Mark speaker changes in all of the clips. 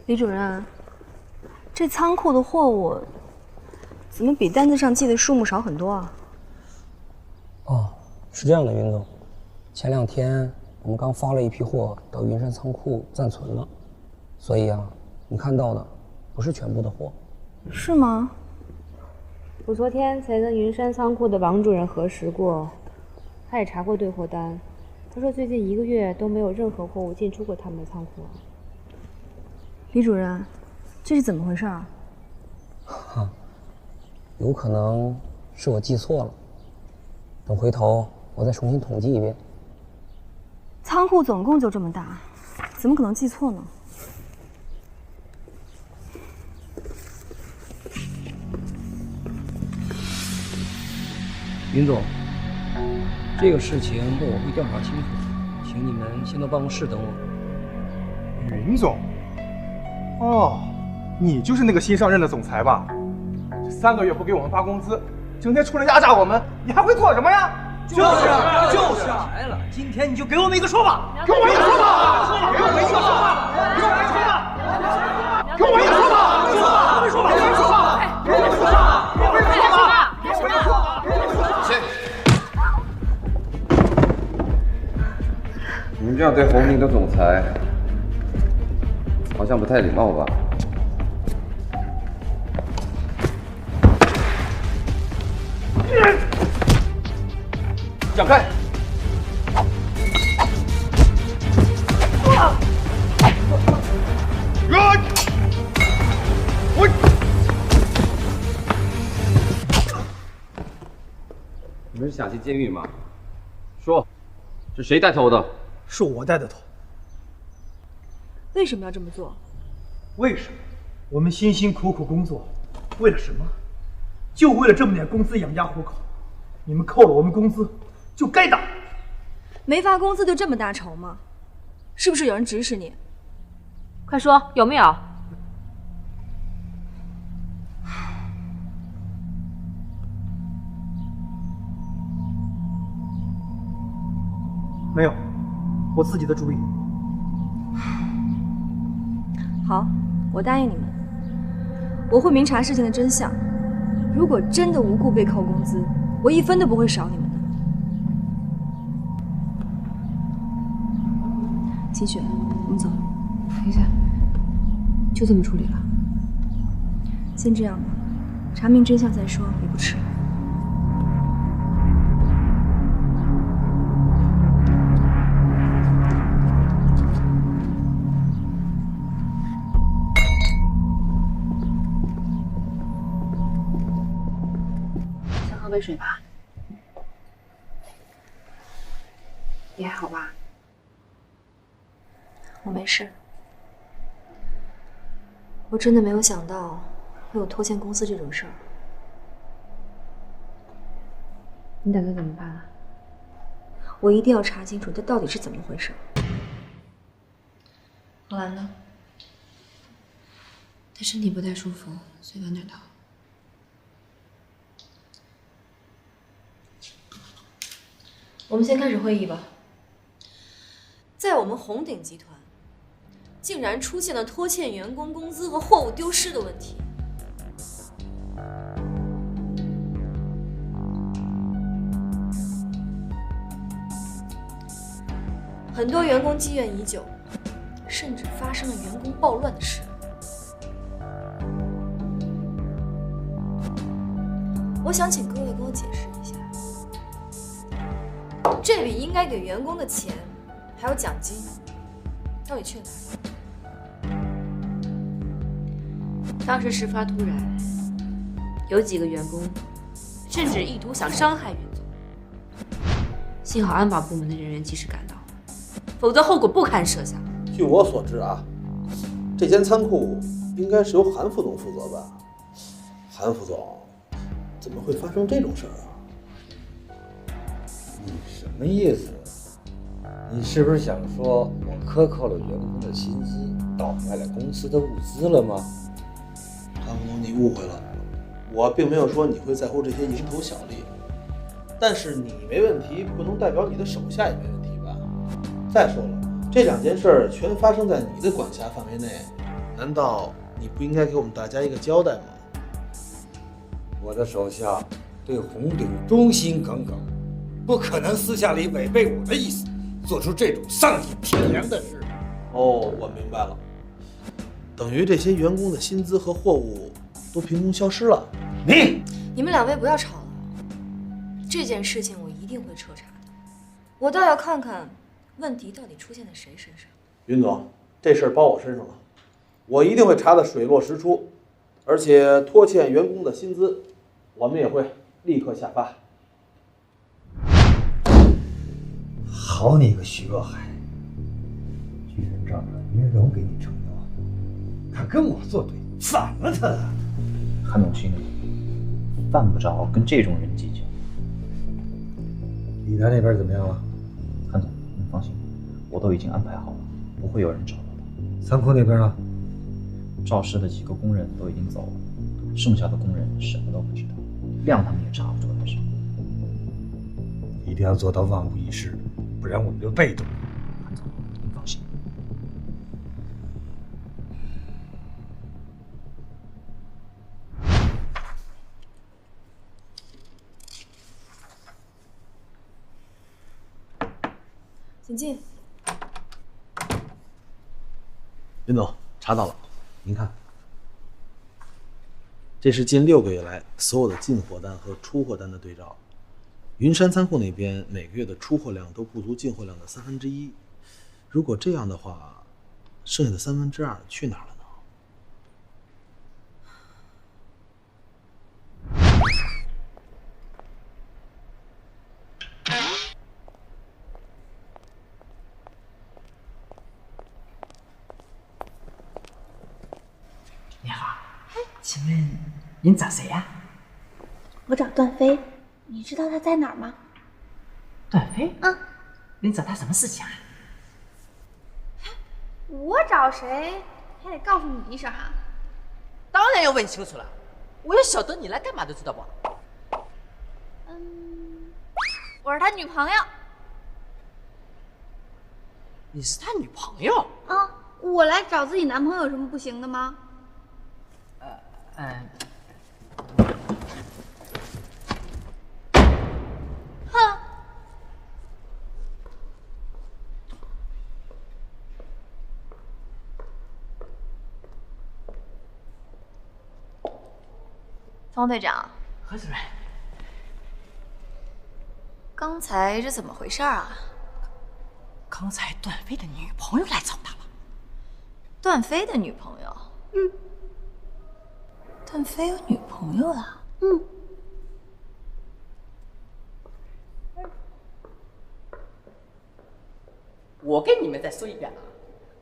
Speaker 1: 李主任，这仓库的货物怎么比单子上记的数目少很多啊？
Speaker 2: 哦，是这样的，云总，前2天我们刚发了一批货到云山仓库暂存了，所以啊，你看到的不是全部的货。
Speaker 1: 是吗？
Speaker 3: 我昨天才跟云山仓库的王主任核实过，他也查过对货单，他说最近1个月都没有任何货物进出过他们的仓库。
Speaker 1: 李主任，这是怎么回事啊？
Speaker 2: 有可能是我记错了，等回头我再重新统计一遍。
Speaker 1: 仓库总共就这么大，怎么可能记错呢？
Speaker 2: 云总，这个事情我会调查清楚，请你们先到办公室等我。
Speaker 4: 云总，哦，你就是那个新上任的总裁吧？这3个月不给我们发工资，整天出来压榨我们，你还会做什么呀？
Speaker 5: 就是来了，今天你就给我们一个说法，
Speaker 4: 给我一个说法，给我一个说法，给我一个说法，给我一个说法，给我一个说法，给我一个说法，给我一个说法，给我一个说法，给我一个说法，给我一个说法，给我一个说法。
Speaker 6: 你们这样对红明的总裁，好像不太礼貌吧？
Speaker 4: 让开！
Speaker 6: 你们是想进监狱吗？说，是谁带头的？
Speaker 5: 是我带的头。
Speaker 1: 为什么要这么做？
Speaker 5: 为什么？我们辛辛苦苦工作，为了什么？就为了这么点工资养家糊口。你们扣了我们工资，就该打。
Speaker 1: 没发工资就这么大仇吗？是不是有人指使你？
Speaker 3: 快说有没有？
Speaker 5: 没有，我自己的主意。
Speaker 1: 好，我答应你们，我会明查事情的真相。如果真的无故被扣工资，我1分都不会少你们的。秦雪，我们走。
Speaker 3: 等一下，就这么处理了？
Speaker 1: 先这样吧，查明真相再说也不迟。
Speaker 3: 喝杯水吧。你还好吧？
Speaker 1: 我没事。我真的没有想到会有拖欠公司这种事儿。
Speaker 3: 你打算怎么办啊？
Speaker 1: 我一定要查清楚这到底是怎么回事。何兰呢？
Speaker 3: 他身体不太舒服，所以晚点到。
Speaker 1: 我们先开始会议吧。在我们红鼎集团，竟然出现了拖欠员工工资和货物丢失的问题。很多员工积怨已久，甚至发生了员工暴乱的事。我想请各位给我解释一下。这笔应该给员工的钱，还有奖金，到底去了哪里？
Speaker 3: 当时事发突然，有几个员工甚至意图想伤害袁总，幸好安保部门的人员及时赶到，否则后果不堪设想。
Speaker 7: 据我所知啊，这间仓库应该是由韩副总负责吧？韩副总怎么会发生这种事儿啊？
Speaker 8: 你什么意思？你是不是想说我克扣了员工的薪资，倒卖了公司的物资了吗？
Speaker 7: 韩副总，你误会了，我并没有说你会在乎这些蝇头小利，但是你没问题，不能代表你的手下也没问题吧？再说了，这2件事全发生在你的管辖范围内，难道你不应该给我们大家一个交代吗？
Speaker 8: 我的手下对红鼎忠心耿耿，不可能私下里违背我的意思，做出这种丧尽天良的事。
Speaker 7: 哦，我明白了，等于这些员工的薪资和货物都凭空消失了。
Speaker 1: 你们两位不要吵了，这件事情我一定会彻查的。我倒要看看问题到底出现在谁身上。
Speaker 7: 云总，这事儿包我身上了，我一定会查得水落石出，而且拖欠员工的薪资，我们也会立刻下发。
Speaker 8: 好你个徐若海，居然仗着云柔给你撑腰，敢跟我作对，反了他！
Speaker 9: 韩总心里犯不着跟这种人计较。
Speaker 8: 李楠那边怎么样了？
Speaker 9: 韩总，您放心，我都已经安排好了，不会有人找到他。
Speaker 8: 仓库那边呢？
Speaker 9: 肇事的几个工人都已经走了，剩下的工人什么都不知道，谅他们也查不出来什么。
Speaker 8: 一定要做到万无一失，不然我们就被动。
Speaker 9: 韩总，您放心。
Speaker 1: 请进。
Speaker 7: 林总，查到了，您看，这是近6个月来所有的进货单和出货单的对照。云山仓库那边每个月的出货量都不足进货量的1/3。如果这样的话，剩下的2/3去哪儿了呢？
Speaker 10: 你好，请问您找谁呀？
Speaker 11: 我找段飞，你知道他在哪儿吗？
Speaker 10: 段飞？您找他什么事情啊？
Speaker 11: 我找谁还得告诉你一声啊。
Speaker 10: 当然要问清楚了，我要晓得你来干嘛的，知道不？
Speaker 11: 我是他女朋友。
Speaker 10: 你是他女朋友？
Speaker 11: 我来找自己男朋友有什么不行的吗？哼！
Speaker 1: 方队长，
Speaker 10: 何主任，
Speaker 1: 刚才是怎么回事啊？
Speaker 10: 刚才段飞的女朋友来找他了。
Speaker 1: 段飞的女朋友？段飞有女朋友了？
Speaker 10: 我跟你们再说一遍啊，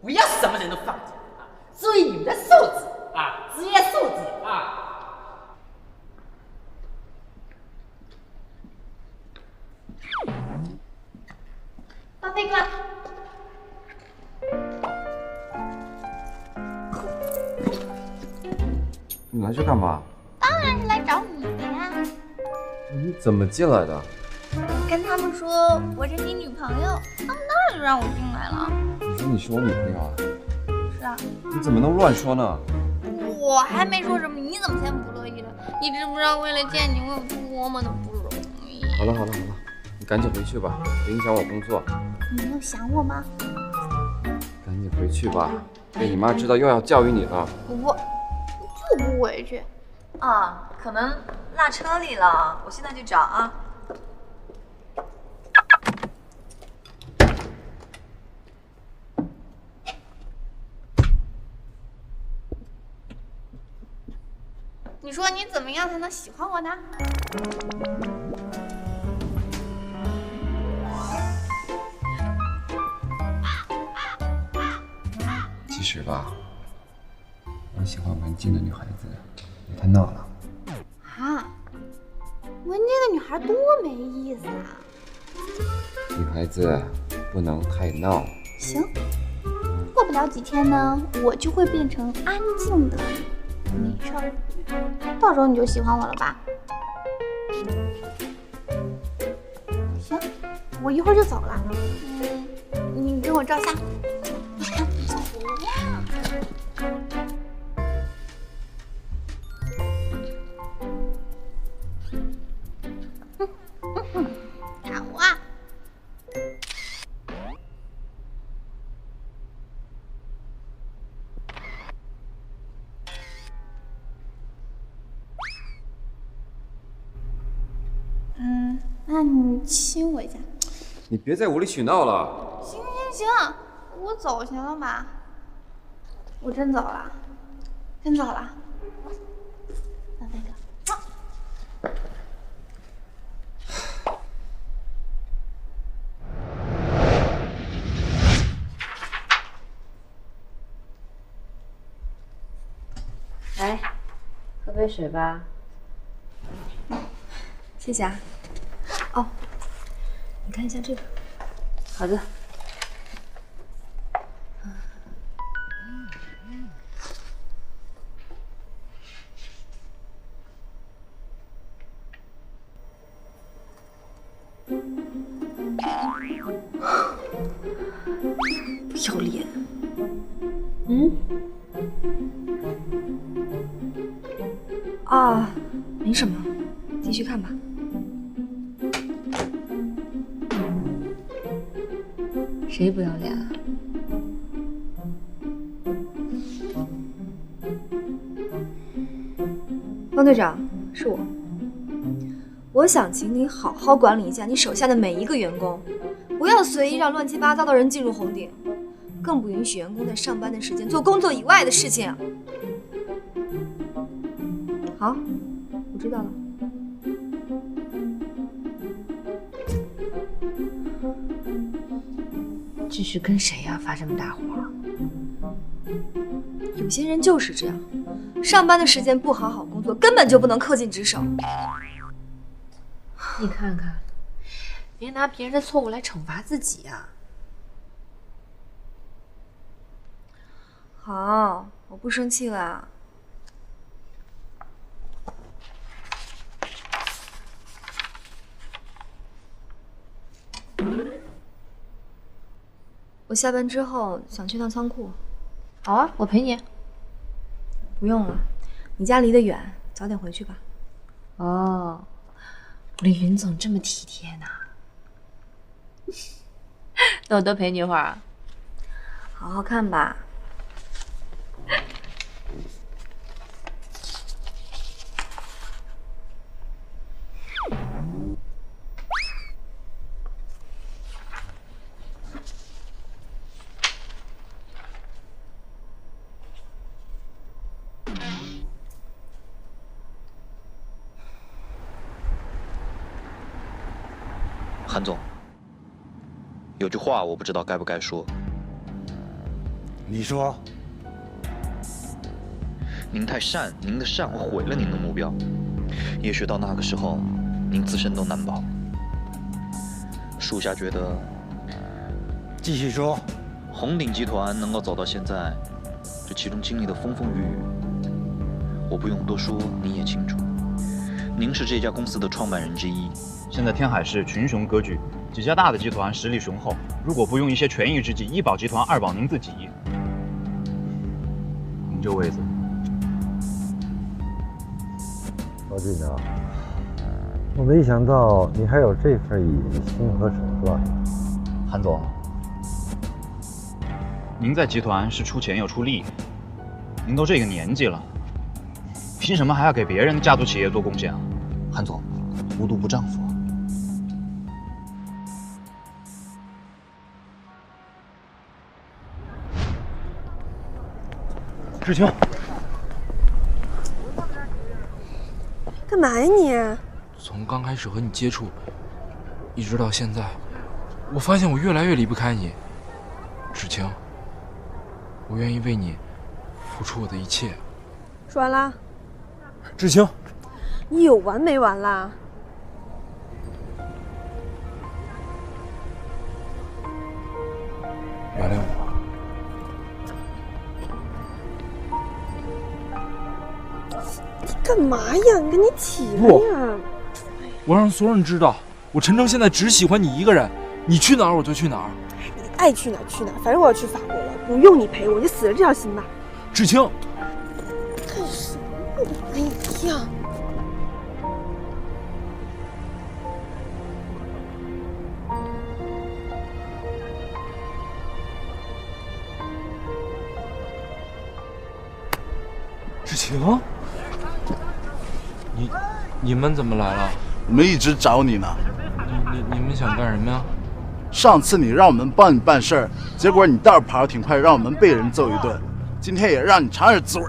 Speaker 10: 不要什么人都放进啊，注意你们的素质啊，职业素质啊。
Speaker 11: 段飞哥，
Speaker 6: 你来这干嘛？
Speaker 11: 当然是来找你的呀。
Speaker 6: 你怎么进来的？
Speaker 11: 跟他们说我是你女朋友，他们当然就让我进来了。
Speaker 6: 你说你是我女朋友啊？
Speaker 11: 是啊。
Speaker 6: 你怎么能乱说呢？
Speaker 11: 我还没说什么，你怎么先不乐意了？你知不知道为了见你我有多么的不容易？
Speaker 6: 好了，你赶紧回去吧，别影响我工作。
Speaker 11: 你没有想我吗？
Speaker 6: 赶紧回去吧，被你妈知道又要教育你了。
Speaker 11: 我就不回去。
Speaker 1: 可能落车里了，我现在去找啊。
Speaker 11: 你说你怎么样才能喜欢我呢？
Speaker 6: 其实吧，我喜欢文静的女孩子，别太闹了。
Speaker 11: 文静的女孩多没意思啊！
Speaker 6: 女孩子不能太闹。
Speaker 11: 行，过不了几天呢，我就会变成安静的美少女，到时候你就喜欢我了吧？行，我一会儿就走了。你跟我照相。走呀！那你亲我一下。
Speaker 6: 你别再无理取闹了。
Speaker 11: 行，我走行了吧？我真走了，真走了。小飞哥。
Speaker 3: 来，喝杯水吧。
Speaker 1: 谢谢啊。哦，你看一下这个。
Speaker 3: 好的。
Speaker 1: 不要脸。啊，没什么，继续看吧。
Speaker 3: 谁不要脸啊？
Speaker 1: 方队长，是我。我想请你好好管理一下你手下的每一个员工，不要随意让乱七八糟的人进入红顶，更不允许员工在上班的时间做工作以外的事情。好，我知道了。
Speaker 3: 这是跟谁呀发这么大火？
Speaker 1: 有些人就是这样，上班的时间不好好工作，根本就不能恪尽职守。
Speaker 3: 你看看，别拿别人的错误来惩罚自己呀。
Speaker 1: 好，我不生气了。我下班之后想去趟仓库。
Speaker 3: 好啊，我陪你。
Speaker 1: 不用了，你家离得远，早点回去吧。
Speaker 3: 哦，我的云总这么体贴呢。那我多陪你一会儿啊。
Speaker 1: 好好看吧。
Speaker 12: 韩总，有句话我不知道该不该说。
Speaker 8: 你说。
Speaker 12: 您太善，您的善会毁了您的目标。也许到那个时候，您自身都难保。属下觉得，
Speaker 8: 继续说。
Speaker 12: 红鼎集团能够走到现在，这其中经历的风风雨雨，我不用多说，你也清楚。您是这家公司的创办人之一。
Speaker 9: 现在天海市群雄割据，几家大的集团实力雄厚，如果不用一些权宜之计，一保集团，二保您自己，您这位子，
Speaker 13: 高局长，我没想到你还有这份野心和手段。
Speaker 9: 韩总，您在集团是出钱又出力，您都这个年纪了，凭什么还要给别人的家族企业做贡献啊？韩总，无毒不丈夫。
Speaker 5: 志清，
Speaker 14: 干嘛呀你？
Speaker 15: 从刚开始和你接触，一直到现在，我发现我越来越离不开你。志清，我愿意为你付出我的一切。
Speaker 14: 说完啦？
Speaker 5: 志清，
Speaker 14: 你有完没完啦？
Speaker 15: 原谅我。
Speaker 14: 干嘛呀？你赶紧起来呀！
Speaker 15: 我让所有人知道，我陈诚现在只喜欢你一个人，你去哪儿我就去哪儿。
Speaker 14: 你爱去哪儿去哪儿，反正我要去法国了，不用你陪我，就死了这条心吧。
Speaker 15: 志清，
Speaker 14: 干什么？哎呀！
Speaker 15: 志清，你们怎么来了？
Speaker 16: 我们一直找你呢。
Speaker 15: 你们想干什么呀？
Speaker 16: 上次你让我们帮你办事儿，结果你道跑得挺快，让我们被人揍一顿。今天也让你尝尝滋味。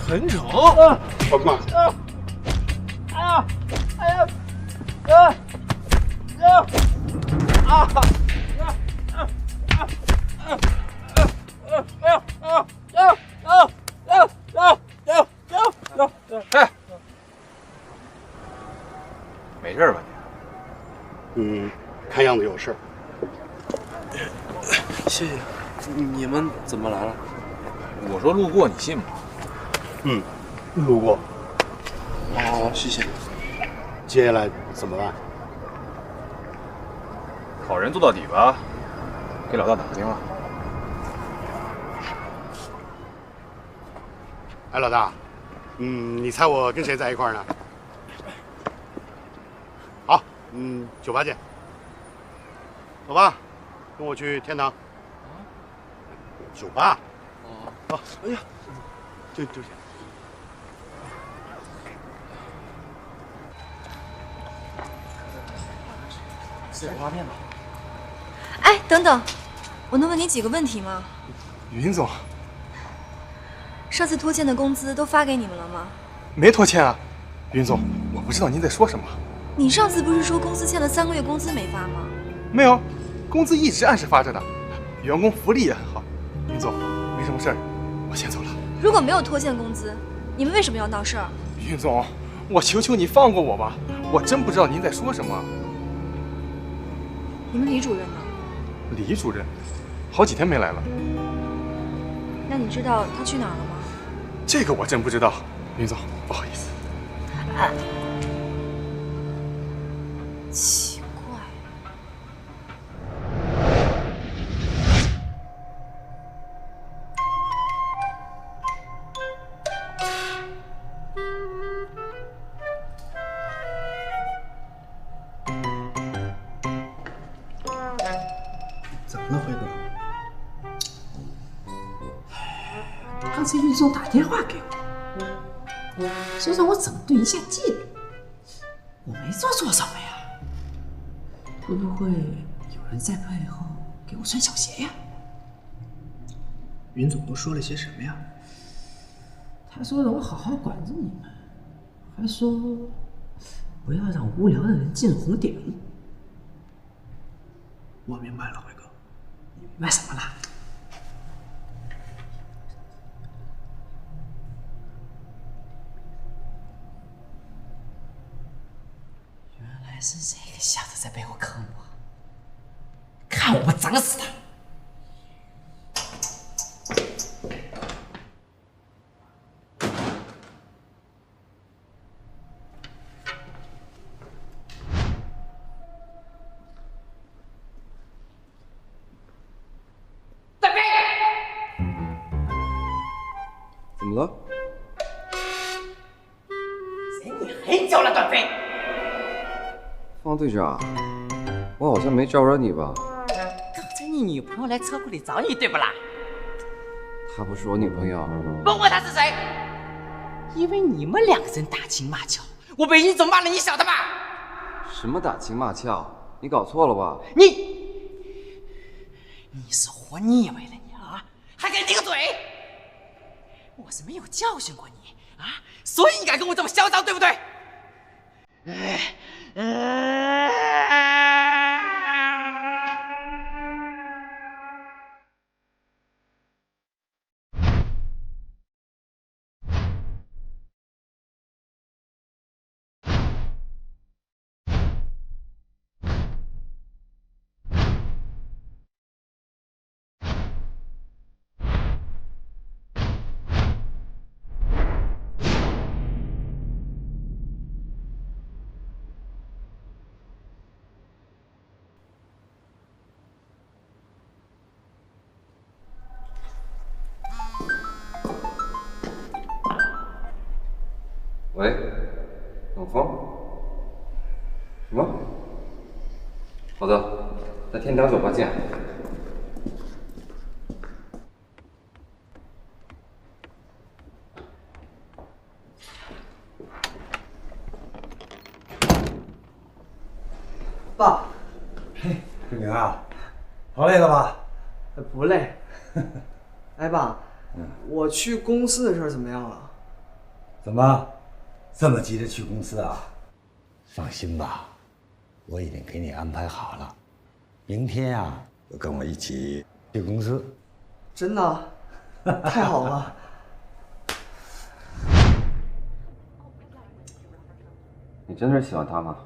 Speaker 15: 陈诚，
Speaker 16: 宝哥，
Speaker 15: 没事吧
Speaker 16: 你？看样子有事。
Speaker 15: 谢谢。你们怎么来了？我说路过，你信吗？
Speaker 16: 路过。
Speaker 15: 好，谢谢。
Speaker 16: 接下来怎么办？
Speaker 9: 好人做到底吧，给老大打个电话。
Speaker 16: 哎，老大，你猜我跟谁在一块儿呢？好，酒吧见。走吧，跟我去天堂。酒吧。哦。哎呀，对不起。
Speaker 15: 吃点拉面吧。
Speaker 1: 哎，等等，我能问你几个问题吗？
Speaker 17: 云总，
Speaker 1: 上次拖欠的工资都发给你们了吗？
Speaker 17: 没拖欠啊。云总，我不知道您在说什么。
Speaker 1: 你上次不是说公司欠了3个月工资没发吗？
Speaker 17: 没有，工资一直按时发着的，员工福利也很好。云总，没什么事儿，我先走了。
Speaker 1: 如果没有拖欠工资，你们为什么要闹事儿？
Speaker 17: 云总，我求求你放过我吧，我真不知道您在说什么。
Speaker 1: 你们李主任呢？
Speaker 17: 李主任，好几天没来了。
Speaker 1: 那你知道他去哪儿了吗？
Speaker 17: 这个我真不知道，云总，不好意思。
Speaker 1: 奇怪。
Speaker 10: 怎么了，辉哥？刚才云总打电话给我，说让我整顿一下纪律。我没做错什么呀，会不会有人在背后给我穿小鞋呀？
Speaker 5: 云总都说了些什么呀？
Speaker 10: 他说让我好好管着你们，还说不要让无聊的人进红点。
Speaker 5: 我明白了，辉哥。
Speaker 10: 你明白什么了？原来是这个小子在背后坑我，看我不整死他！
Speaker 6: 怎么了？
Speaker 10: 忍你很久了，段飞。
Speaker 6: 方队长，我好像没招惹你吧？
Speaker 10: 刚才你女朋友来车库里找你，对不啦？
Speaker 6: 她不是我女朋友。
Speaker 10: 问问她是谁？因为你们两个人打情骂俏，我被云总骂了，你晓得吧？
Speaker 6: 什么打情骂俏？你搞错了吧？
Speaker 10: 你是活腻歪了你啊？还敢顶嘴？我是没有教训过你啊，所以你敢跟我这么嚣张，对不对？
Speaker 6: 喂，冷风？什么？好的，在天堂酒吧见。
Speaker 18: 爸，
Speaker 8: 嘿，志明啊，跑累了吧？
Speaker 18: 不累。哎，爸，我去公司的事儿怎么样了？
Speaker 8: 怎么，这么急着去公司啊？放心吧，我已经给你安排好了，明天啊，就跟我一起去公司。
Speaker 18: 真的？太好了！
Speaker 6: 你真的是喜欢他吗？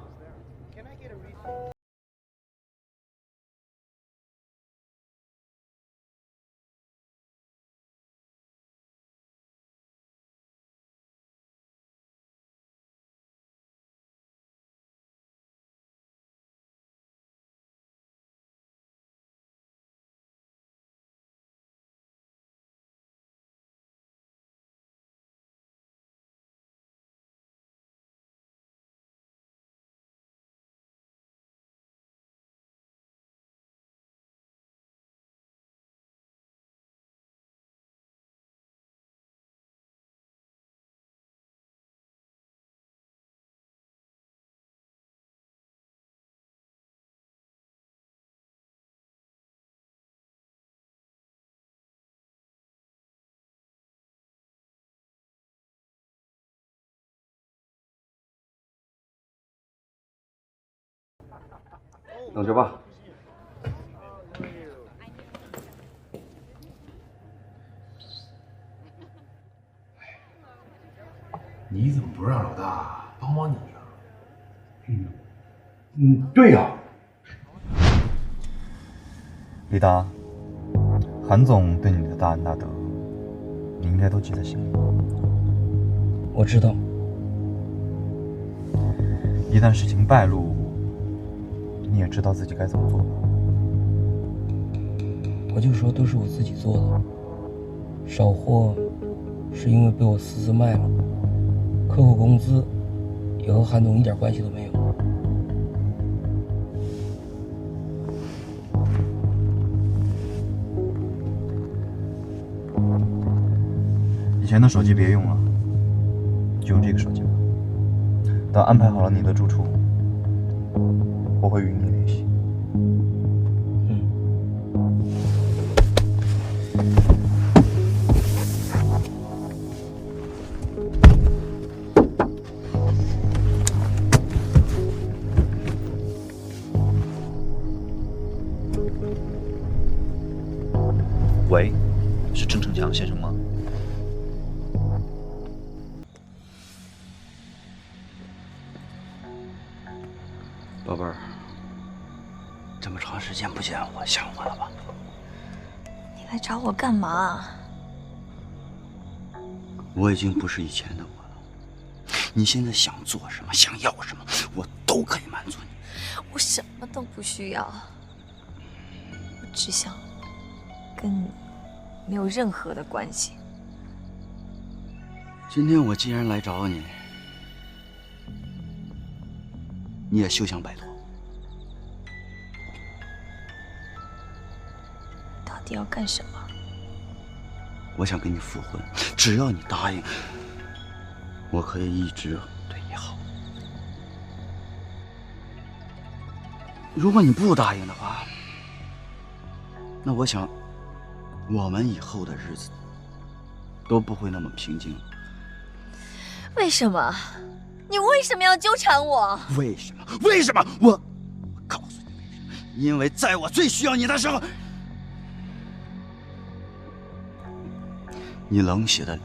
Speaker 6: 等着吧。
Speaker 16: 你怎么不让老大帮帮你啊？对呀。
Speaker 9: 李达，韩总对你的大恩大德，你应该都记在心里。
Speaker 2: 我知道。
Speaker 9: 一旦事情败露，你也知道自己该怎么做吧？
Speaker 2: 我就说都是我自己做的，少货是因为被我私自卖了，客户工资也和韩总一点关系都没有。
Speaker 9: 以前的手机别用了，就用这个手机吧。等安排好了你的住处，我会与你联系。喂，是郑成强先生吗？
Speaker 12: 宝贝儿，这么长时间不见我，想我了吧？
Speaker 1: 你来找我干嘛？
Speaker 12: 我已经不是以前的我了。你现在想做什么，想要什么，我都可以满足你。
Speaker 1: 我什么都不需要，我只想跟你没有任何的关系。
Speaker 12: 今天我既然来找你，你也休想摆脱。
Speaker 1: 到底要干什么？
Speaker 12: 我想跟你复婚，只要你答应，我可以一直对你好。如果你不答应的话，那我想我们以后的日子都不会那么平静。
Speaker 1: 为什么？你为什么要纠缠我？
Speaker 12: 为什么？为什么？我告诉你为什么？因为在我最需要你的时候，你冷血的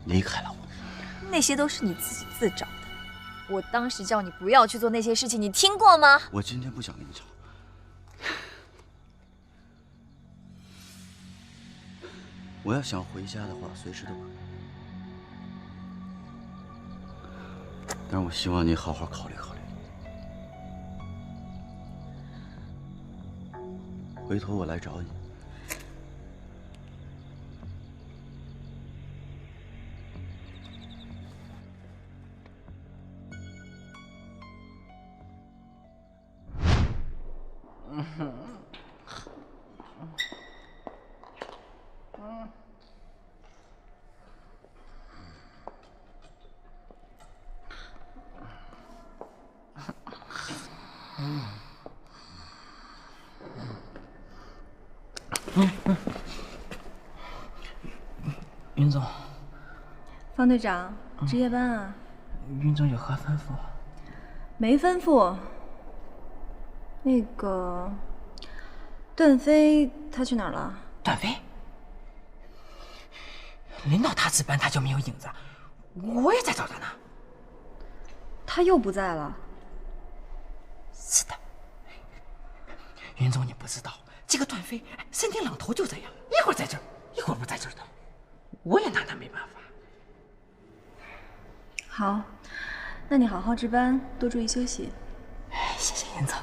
Speaker 12: 离开了我。
Speaker 1: 那些都是你自己自找的。我当时叫你不要去做那些事情，你听过吗？
Speaker 12: 我今天不想跟你吵。我要想回家的话，随时都可以。但是我希望你好好考虑考虑。回头我来找你。
Speaker 10: 云总，
Speaker 1: 方队长，值夜班啊？
Speaker 10: 云总有何吩咐？
Speaker 1: 没吩咐。那个段飞他去哪儿了？
Speaker 10: 段飞？领导他值班他就没有影子，我也在找他呢。
Speaker 1: 他又不在了。
Speaker 10: 是的。云总，你不知道，这个段飞身体老头就这样，一会儿在这儿，一会儿不在这儿的，我也拿他没办法。
Speaker 1: 好，那你好好值班，多注意休息。
Speaker 10: 谢谢云总。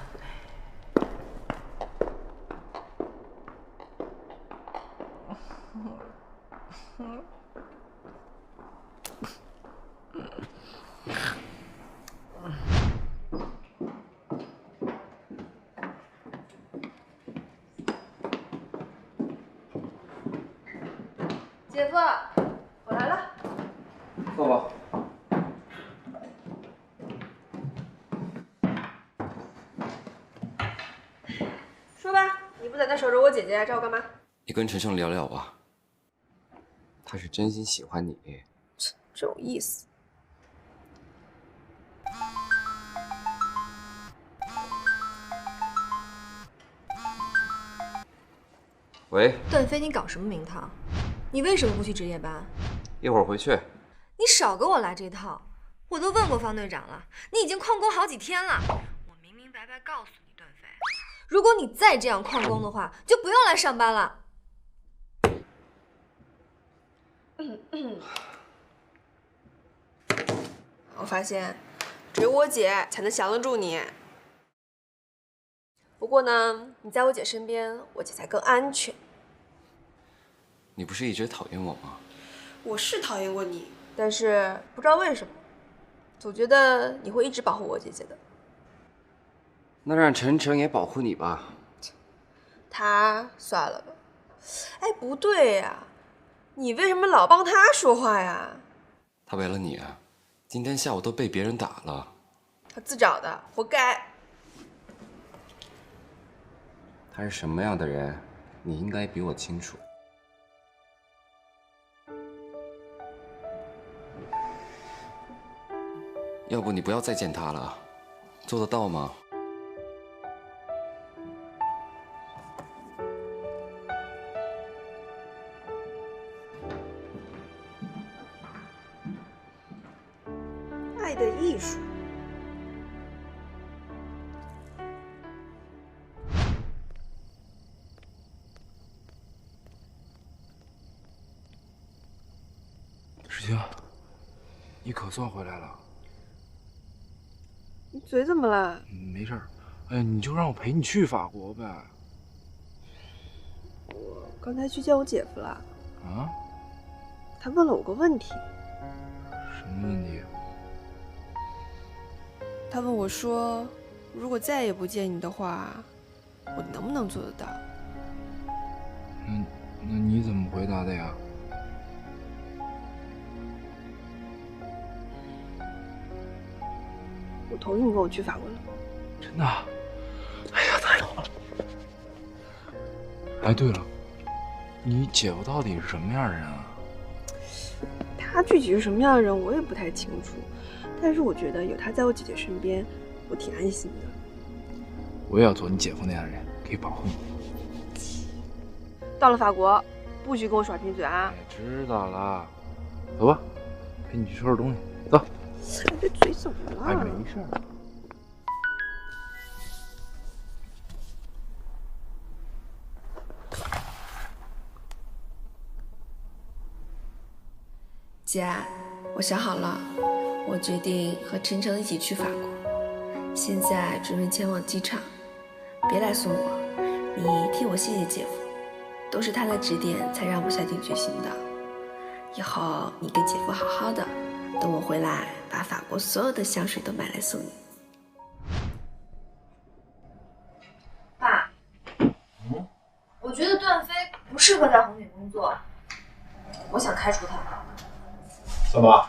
Speaker 1: 姐夫，我来了。
Speaker 2: 坐吧。
Speaker 14: 说吧，你不在那守着我姐姐，找我干嘛？
Speaker 6: 你跟晨晨聊聊吧，他是真心喜欢你。
Speaker 14: 这有意思。
Speaker 6: 喂，
Speaker 1: 段飞，你搞什么名堂？你为什么不去值夜班？
Speaker 6: 一会儿回去。
Speaker 1: 你少跟我来这套！我都问过方队长了，你已经旷工好几天了。我明明白白告诉你，段飞，如果你再这样旷工的话，就不用来上班了。
Speaker 14: 我发现，只有我姐才能降得住你。不过呢，你在我姐身边，我姐才更安全。
Speaker 6: 你不是一直讨厌我吗？
Speaker 14: 我是讨厌过你，但是不知道为什么，总觉得你会一直保护我姐姐的。
Speaker 6: 那让晨晨也保护你吧。
Speaker 14: 她算了吧。哎，不对呀，你为什么老帮她说话呀？
Speaker 6: 他为了你啊，今天下午都被别人打了。
Speaker 14: 她自找的，活该。
Speaker 6: 他是什么样的人，你应该比我清楚。要不你不要再见他了，做得到吗？
Speaker 14: 爱的艺术。
Speaker 15: 世清，你可算回来了。
Speaker 14: 你嘴怎么了？
Speaker 15: 没事儿，哎，你就让我陪你去法国呗。
Speaker 14: 我刚才去见我姐夫了。
Speaker 15: 啊？
Speaker 14: 他问了我个问题。
Speaker 15: 什么问题？
Speaker 14: 他问我说，如果再也不见你的话，我能不能做得到？
Speaker 15: 那你怎么回答的呀？
Speaker 14: 我同意你跟我去法国了。
Speaker 15: 真的？哎呀，太好了！哎，对了，你姐夫到底是什么样的人啊？
Speaker 14: 他具体是什么样的人，我也不太清楚。但是我觉得有他在我姐姐身边，我挺安心的。
Speaker 15: 我也要做你姐夫那样的人，可以保护你。
Speaker 14: 到了法国，不许跟我耍贫嘴啊！
Speaker 15: 知道了，走吧，陪你去收拾东西。走。
Speaker 14: 你这嘴怎么了？
Speaker 15: 哎，没事儿。
Speaker 11: 姐，我想好了，我决定和晨晨一起去法国，现在准备前往机场，别来送我，你替我谢谢姐夫，都是他的指点才让我下定决心的。以后你跟姐夫好好的，等我回来把法国所有的香水都买来送你。
Speaker 1: 爸，我觉得段飞不适合在红点工作，我想开除他。
Speaker 16: 怎么？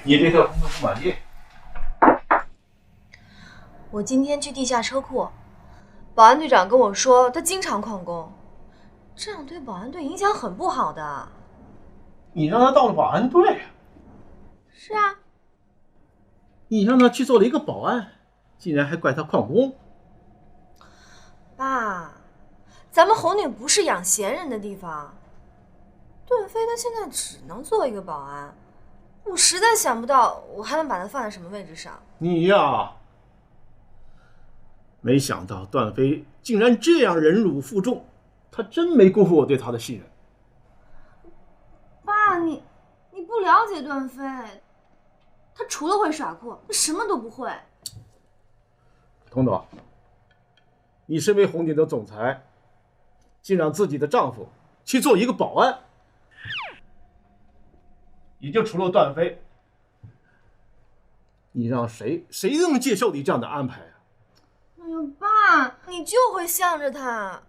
Speaker 16: 你对他工作不满意？
Speaker 1: 我今天去地下车库，保安队长跟我说他经常旷工，这样对保安队影响很不好的。
Speaker 16: 你让他到了保安队？
Speaker 1: 是啊。
Speaker 16: 你让他去做了一个保安，竟然还怪他旷工。
Speaker 1: 爸，咱们红顶不是养闲人的地方。段飞他现在只能做一个保安，我实在想不到我还能把他放在什么位置上。
Speaker 16: 你呀，没想到段飞竟然这样忍辱负重，他真没辜负我对他的信任。
Speaker 1: 爸，你不了解段飞，他除了会耍酷，他什么都不会。
Speaker 16: 彤彤，你身为红顶的总裁，竟让自己的丈夫去做一个保安，也就除了段飞，你让谁能接受你这样的安排啊？
Speaker 1: 哎呦，爸，你就会向着他。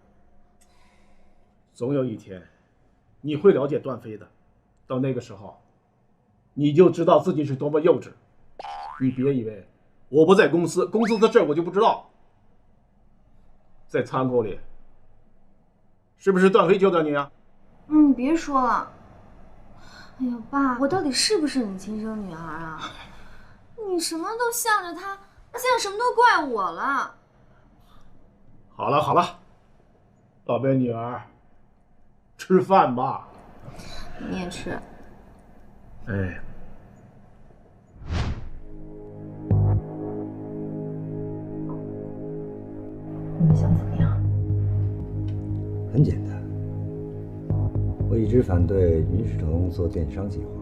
Speaker 16: 总有一天，你会了解段飞的。到那个时候，你就知道自己是多么幼稚。你别以为我不在公司的事我就不知道。在仓库里，是不是段飞救的你啊？
Speaker 1: 你别说了。哎呦，爸，我到底是不是你亲生女儿啊？你什么都向着他，现在什么都怪我了。
Speaker 16: 好了，宝贝女儿，吃饭吧。
Speaker 1: 你也吃。
Speaker 16: 哎，
Speaker 10: 你们想怎么样？
Speaker 13: 很简单，我一直反对云世成做电商计划，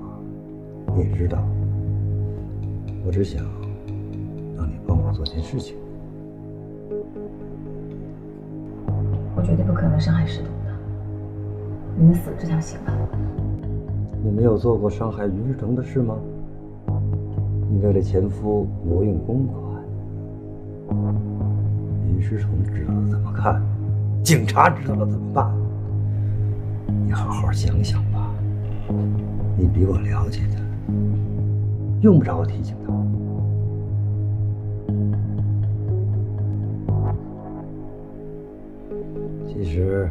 Speaker 13: 你也知道。我只想让你帮我做件事情。
Speaker 10: 我绝对不可能伤害石头的，你们死了这条心吧。
Speaker 13: 你没有做过伤害云世成的事吗？你为了前夫挪用公款，云世成知道了怎么看？警察知道了怎么办？你好好想想吧。你比我了解他，用不着我提醒他。其实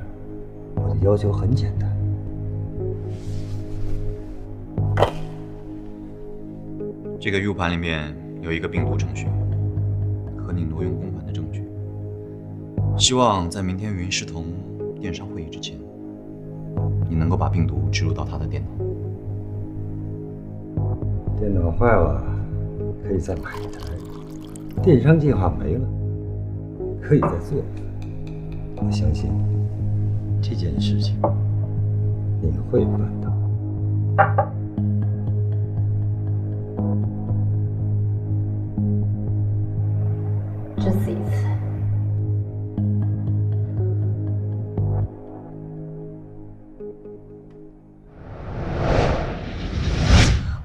Speaker 13: 我的要求很简单。
Speaker 12: 这个 U 盘里面有一个病毒程序和你挪用公款的证据，希望在明天云世腾电商会议之前，你能够把病毒植入到他的电脑。
Speaker 13: 电脑坏了，可以再买一台；电商计划没了，可以再做一份。我相信这件事情你会办到。
Speaker 10: 只此一次。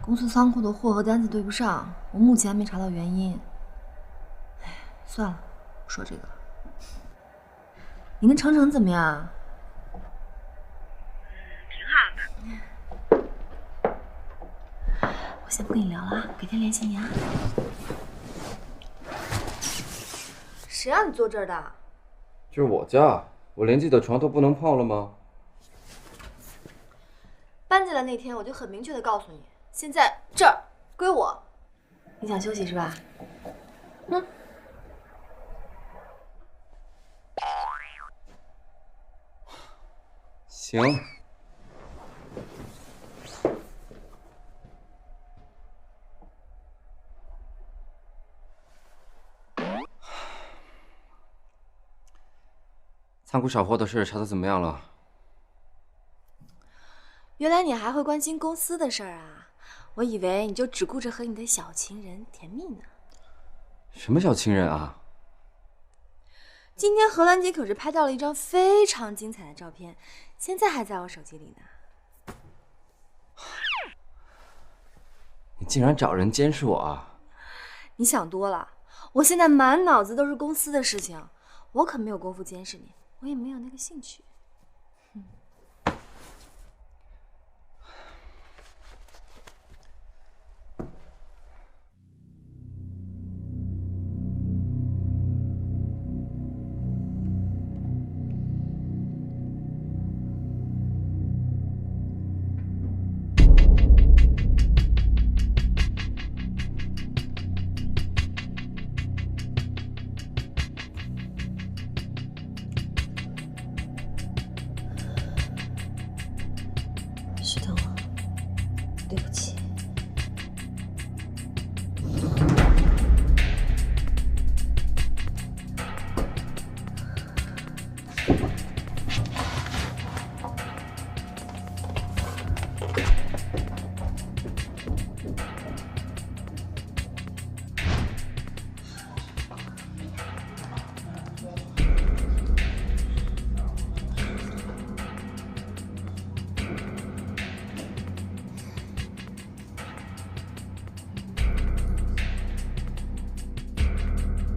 Speaker 1: 公司仓库的货和单子对不上，我目前还没查到原因。哎，算了，不说这个了。你跟程程怎么样？
Speaker 14: 挺好的。
Speaker 1: 我先不跟你聊了，改天联系你啊。谁让你坐这儿的？
Speaker 6: 这是我家，我连自己的床都不能碰了吗？
Speaker 1: 搬进来那天我就很明确的告诉你，现在这儿归我。你想休息是吧？
Speaker 6: 行。仓库少货的事查得怎么样了？
Speaker 1: 原来你还会关心公司的事儿啊！我以为你就只顾着和你的小情人甜蜜呢。
Speaker 6: 什么小情人啊？
Speaker 1: 今天荷兰姐可是拍到了一张非常精彩的照片，现在还在我手机里呢。
Speaker 6: 你竟然找人监视我啊！
Speaker 1: 你想多了，我现在满脑子都是公司的事情，我可没有功夫监视你，我也没有那个兴趣。知道了，对不起。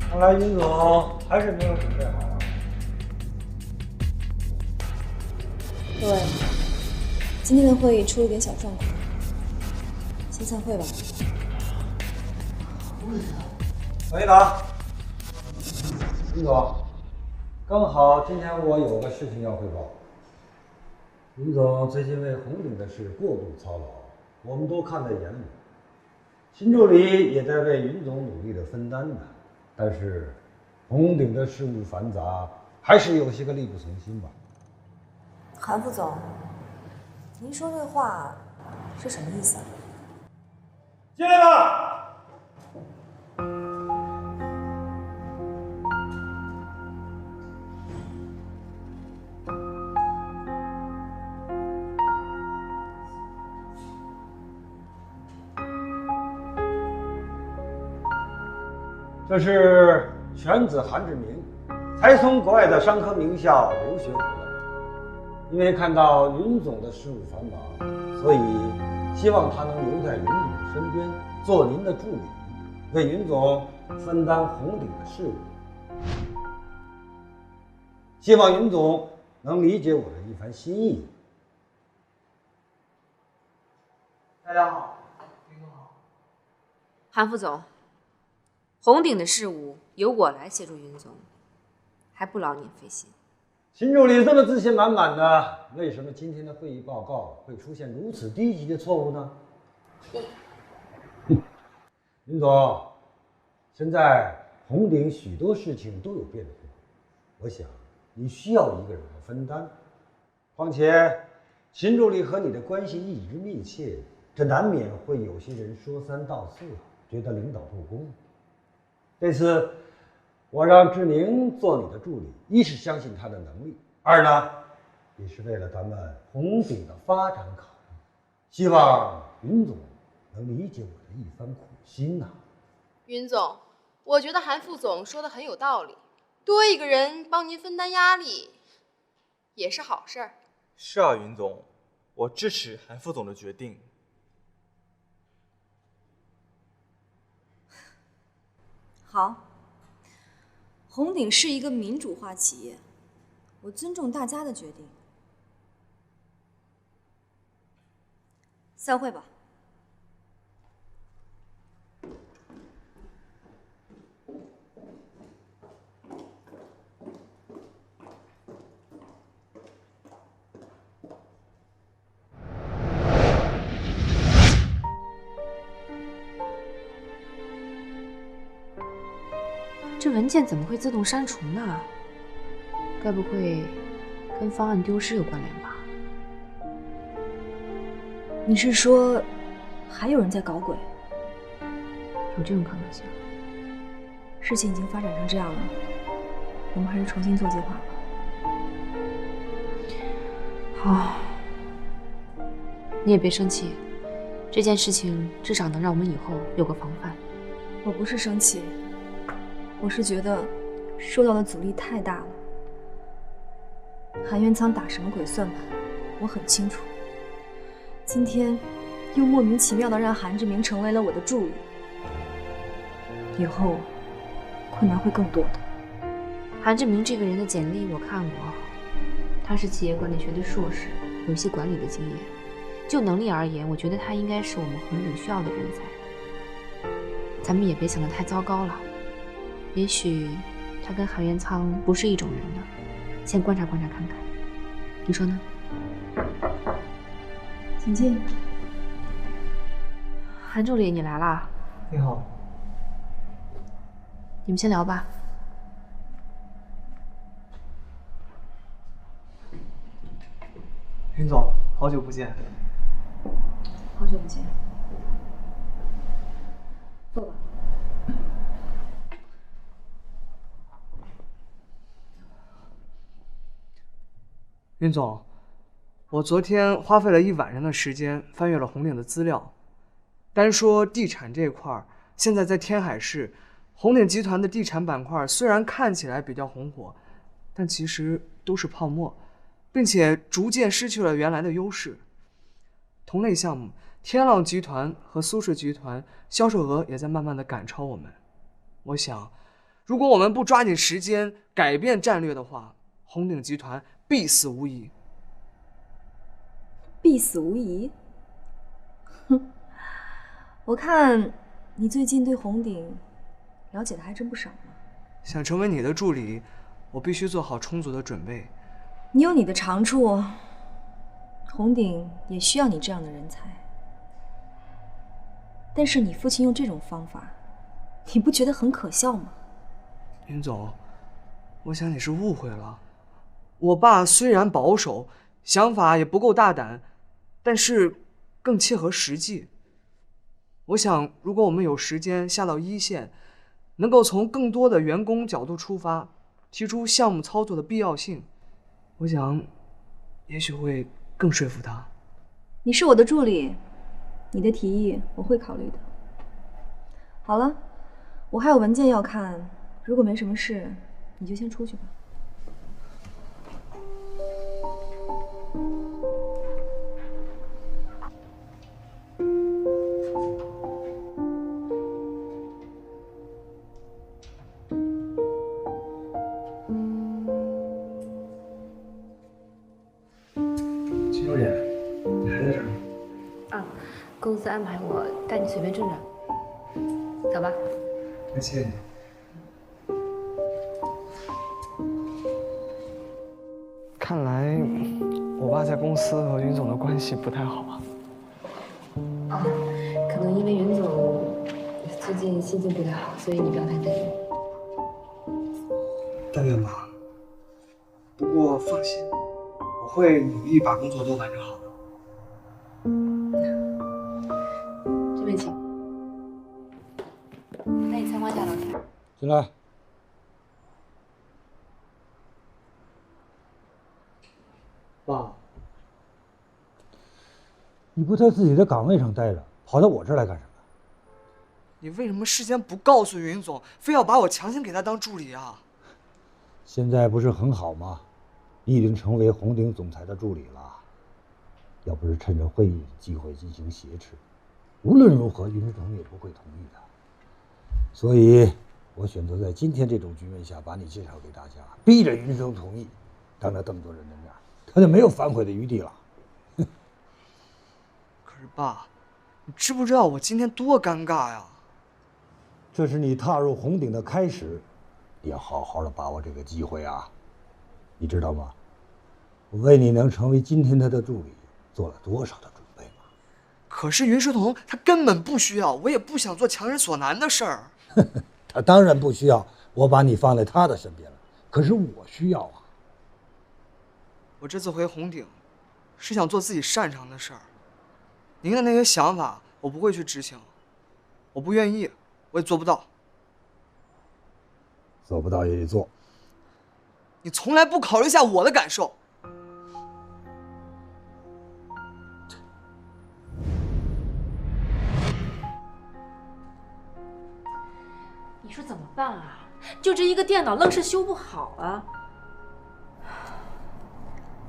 Speaker 13: 看来云总还是没有准备好啊。
Speaker 1: 对，今天的会议出了点小状况，先散会吧。
Speaker 13: 可以的。云总，刚好今天我有个事情要汇报。云总最近为红顶的事过度操劳，我们都看在眼里。新助理也在为云总努力的分担呢。但是，红顶的事务繁杂，还是有些个力不从心吧。
Speaker 1: 韩副总，您说这话是什么意思啊？
Speaker 13: 进来吧。这是犬子韩志明，才从国外的商科名校留学回来。因为看到云总的事务繁忙，所以希望他能留在云总的身边，做您的助理，为云总分担红顶的事务。希望云总能理解我的一番心意。
Speaker 18: 大家好，云总好。
Speaker 3: 韩副总。红顶的事务由我来协助云总，还不劳您费心。
Speaker 13: 新助理这么自信满满的，为什么今天的会议报告会出现如此低级的错误呢？云总，现在红顶许多事情都有变化，我想你需要一个人来分担。况且，新助理和你的关系一直密切，这难免会有些人说三道四，觉得领导不公。这次我让志明做你的助理，一是相信他的能力，二呢，也是为了咱们红顶的发展考虑。希望云总能理解我的一番苦心呐。
Speaker 19: 云总，我觉得韩副总说的很有道理，多一个人帮您分担压力，也是好事儿。
Speaker 20: 是啊，云总，我支持韩副总的决定。
Speaker 1: 好，红顶是一个民主化企业，我尊重大家的决定。散会吧。
Speaker 3: 这文件怎么会自动删除呢？该不会跟方案丢失有关联吧？
Speaker 1: 你是说还有人在搞鬼？
Speaker 3: 有这种可能性。
Speaker 1: 事情已经发展成这样了，我们还是重新做计划吧。
Speaker 3: 好，你也别生气，这件事情至少能让我们以后有个防范。
Speaker 1: 我不是生气，我是觉得受到的阻力太大了。韩元仓打什么鬼算盘，我很清楚。今天又莫名其妙的让韩志明成为了我的助理，以后困难会更多的。
Speaker 3: 韩志明这个人的简历我看过，他是企业管理学的硕士，有一些管理的经验。就能力而言，我觉得他应该是我们红顶需要的人才。咱们也别想得太糟糕了，也许他跟韩元仓不是一种人呢，先观察观察看看，你说呢？
Speaker 1: 请进。
Speaker 3: 韩助理，你来啦。
Speaker 18: 你好。
Speaker 3: 你们先聊吧。
Speaker 18: 云总，好久不见。
Speaker 1: 好久不见，坐吧。
Speaker 18: 云总，我昨天花费了1晚上的时间翻阅了红鼎的资料。单说地产这块儿，现在在天海市，红鼎集团的地产板块虽然看起来比较红火，但其实都是泡沫，并且逐渐失去了原来的优势。同类项目，天浪集团和苏氏集团销售额也在慢慢的赶超我们。我想，如果我们不抓紧时间改变战略的话，红鼎集团必死无疑。
Speaker 1: 必死无疑？哼，我看你最近对红鼎了解的还真不少呢。
Speaker 18: 想成为你的助理，我必须做好充足的准备。
Speaker 1: 你有你的长处，红鼎也需要你这样的人才。但是你父亲用这种方法，你不觉得很可笑吗？
Speaker 18: 云总，我想你是误会了。我爸虽然保守，想法也不够大胆，但是更切合实际。我想，如果我们有时间下到一线，能够从更多的员工角度出发，提出项目操作的必要性，我想，也许会更说服他。
Speaker 1: 你是我的助理，你的提议我会考虑的。好了，我还有文件要看，如果没什么事，你就先出去吧。
Speaker 18: 秦小姐，你还在这儿吗？
Speaker 3: 啊，公司安排我带你随便转转，走吧。
Speaker 18: 那谢谢你。看来我爸在公司和云总的关系不太好啊。
Speaker 3: 哦，可能因为云总最近心情不太好，所以你不要太担心。
Speaker 18: 但愿吧。不过放心，我会努力把工作都完成好的。
Speaker 3: 这边请，带你参观一下楼下。
Speaker 2: 进来。
Speaker 18: 爸，
Speaker 13: 你不在自己的岗位上待着，跑到我这儿来干什么？
Speaker 18: 你为什么事先不告诉云总，非要把我强行给他当助理啊？
Speaker 13: 现在不是很好吗？你已经成为红鼎总裁的助理了。要不是趁着会议机会进行挟持，无论如何云之彤也不会同意的。所以，我选择在今天这种局面下把你介绍给大家，逼着云之彤同意，当着这么多人的面，他就没有反悔的余地了。
Speaker 18: 可是爸，你知不知道我今天多尴尬呀？
Speaker 13: 这是你踏入红鼎的开始，你要好好的把握这个机会啊！你知道吗？我为你能成为今天他的助理做了多少的准备吗？
Speaker 18: 可是云世彤他根本不需要，我也不想做强人所难的事儿。
Speaker 13: 他当然不需要，我把你放在他的身边了。可是我需要啊！
Speaker 18: 我这次回红鼎，是想做自己擅长的事儿。您的那些想法，我不会去执行，我不愿意，我也做不到。
Speaker 13: 做不到也得做。
Speaker 18: 你从来不考虑一下我的感受。
Speaker 3: 你说怎么办啊？就这一个电脑，愣是修不好啊！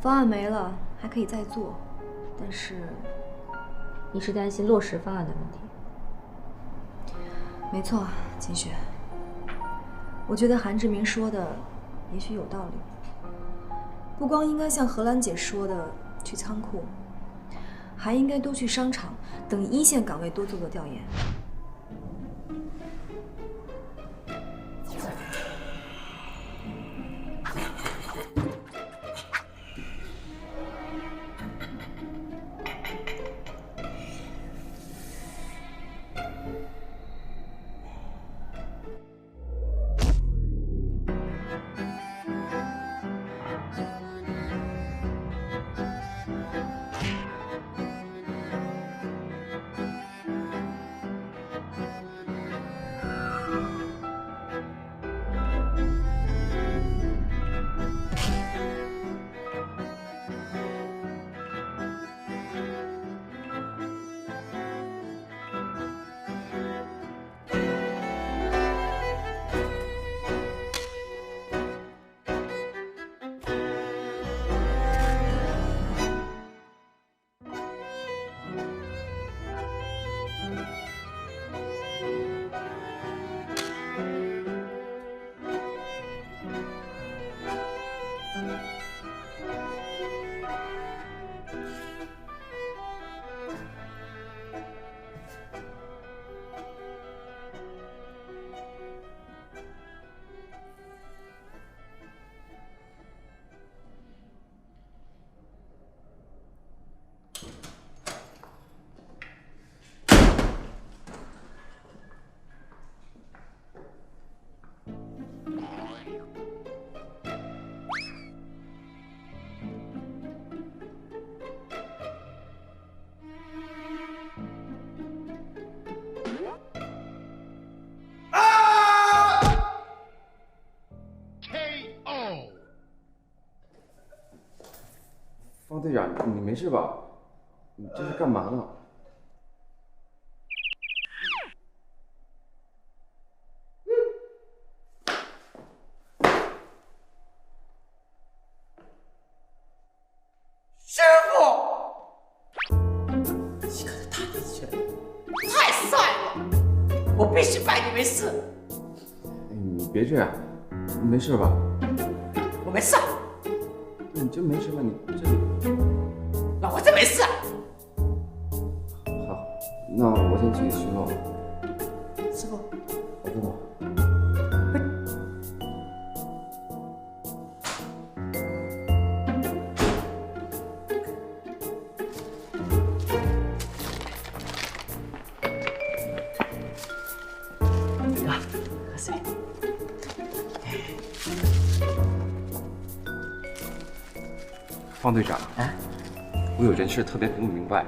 Speaker 1: 方案没了，还可以再做，但是
Speaker 3: 你是担心落实方案的问题？
Speaker 1: 没错，秦雪，我觉得韩志明说的也许有道理。不光应该像荷兰姐说的去仓库，还应该多去商场，等一线岗位多做做调研。
Speaker 6: 方队长，你没事吧？你这是干嘛呢？
Speaker 10: 师傅，你可是太厉害了，太帅了，我必须拜你为师。
Speaker 6: 你别这样，你没事吧？
Speaker 10: 我没事。
Speaker 6: 你真没事吧？你这……
Speaker 10: 那我真没事。
Speaker 6: 好，那我先去巡逻了。
Speaker 10: 师傅，
Speaker 6: 我知道。
Speaker 10: 喝水。
Speaker 6: 方队长，我有件事特别不明白。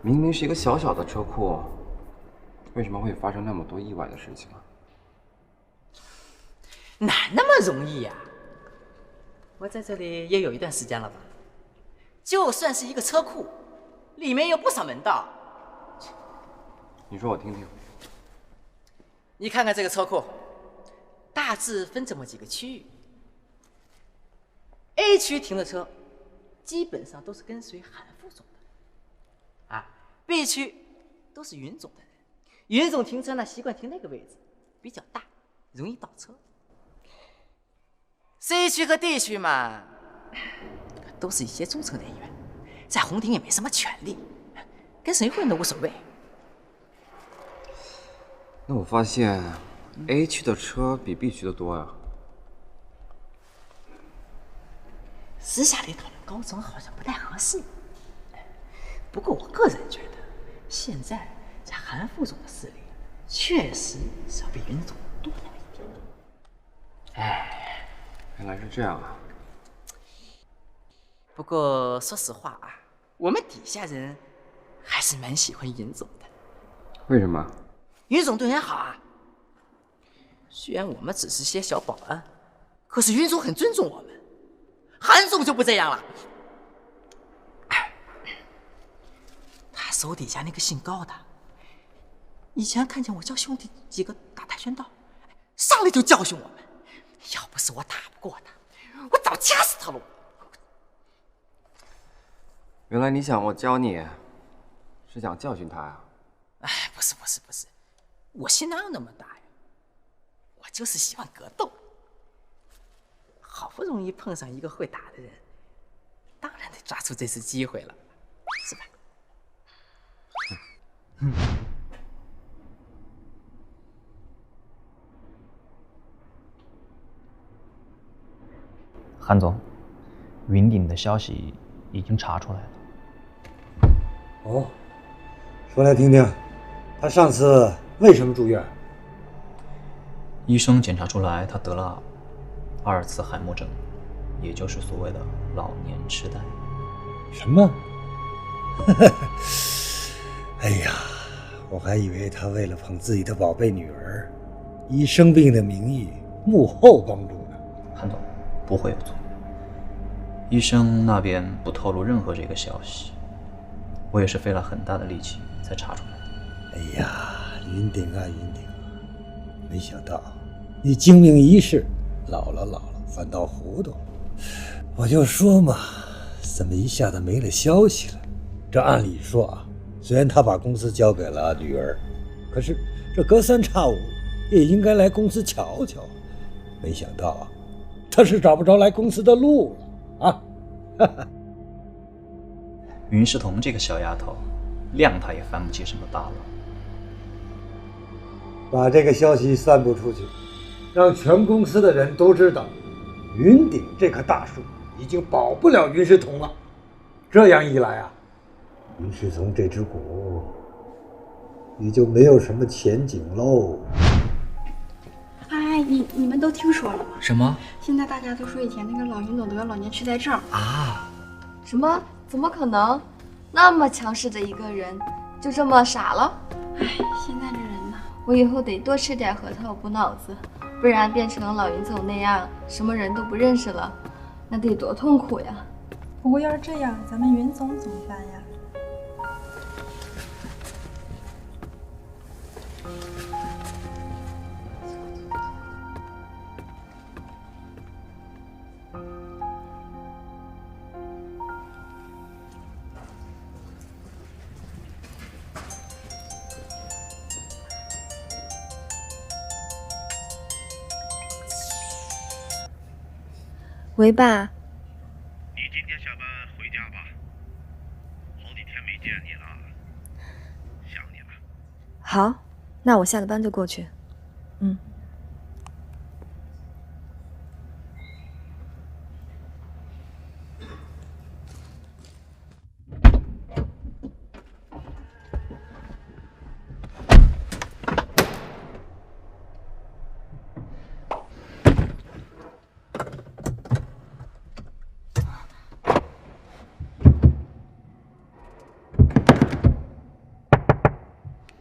Speaker 6: 明明是一个小小的车库，为什么会发生那么多意外的事情啊？
Speaker 10: 哪那么容易呀？我在这里也有一段时间了吧？就算是一个车库，里面有不少门道。
Speaker 6: 你说我听听。
Speaker 10: 你看看这个车库，大致分这么几个区域。A 区停的车，基本上都是跟随韩副总的。B 区都是云总的人，云总停车呢习惯停那个位置，比较大，容易倒车。C 区和 D 区嘛，都是一些中层人员，在红顶也没什么权利，跟谁混都无所谓。
Speaker 6: 那我发现 A 区的车比 B 区的多呀。
Speaker 10: 私下里讨论高层好像不太合适。不过我个人觉得，现在在韩副总的势力确实是要比云总多那么一点。
Speaker 6: 原来是这样啊。
Speaker 10: 不过说实话啊，我们底下人还是蛮喜欢云总的。
Speaker 6: 为什么？
Speaker 10: 云总对人好啊。虽然我们只是些小保安，可是云总很尊重我们。韩总就不这样了，他手底下那个姓高的，以前看见我教兄弟几个打跆拳道，上来就教训我们。要不是我打不过他，我早掐死他了。
Speaker 6: 原来你想我教你，是想教训他呀？
Speaker 10: 不是，我心哪有那么大呀？我就是喜欢格斗。好不容易碰上一个会打的人，当然得抓住这次机会了，是吧？
Speaker 9: 韩总，云顶的消息已经查出来了。
Speaker 13: 哦，说来听听，他上次为什么住院？
Speaker 9: 医生检查出来，他得了2次海默症，也就是所谓的老年痴呆。
Speaker 13: 什么？哎呀，我还以为他为了捧自己的宝贝女儿，以生病的名义幕后帮助呢。
Speaker 9: 韩总，不会有错。医生那边不透露任何这个消息，我也是费了很大的力气才查出来的。
Speaker 13: 哎呀，云顶啊云顶啊，没想到你精明一世，老了反倒糊涂。我就说嘛，怎么一下子没了消息了？这按理说啊，虽然他把公司交给了女儿，可是这隔三差五也应该来公司瞧瞧。没想到啊，他是找不着来公司的路了啊！哈哈。
Speaker 9: 云世彤这个小丫头，谅她也翻不起什么大浪。
Speaker 13: 把这个消息散布出去，让全公司的人都知道，云顶这棵大树已经保不了云世彤了。这样一来啊，云世彤这只股也就没有什么前景喽。
Speaker 21: 哎，你们都听说了吗？
Speaker 15: 什么？
Speaker 21: 现在大家都说以前那个老云总得了老年痴呆症
Speaker 15: 啊？
Speaker 1: 什么？怎么可能？那么强势的一个人，就这么傻了？
Speaker 21: 哎，现在这人呐，
Speaker 1: 我以后得多吃点核桃补脑子，不然变成老云总那样，什么人都不认识了，那得多痛苦呀！
Speaker 21: 不过要是这样，咱们云总怎么办呀？
Speaker 1: 喂，爸。
Speaker 4: 你今天下班回家吧，好几天没见你了，想你了。
Speaker 1: 好，那我下了班就过去。嗯。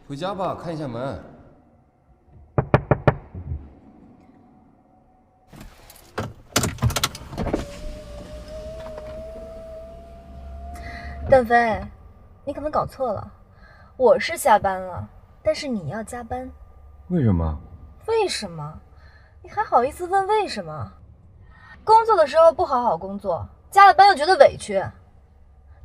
Speaker 6: 回家吧，看一下门。
Speaker 1: 段飞，你可能搞错了，我是下班了，但是你要加班。
Speaker 6: 为什么？
Speaker 1: 为什么？你还好意思问为什么？工作的时候不好好工作，加了班又觉得委屈。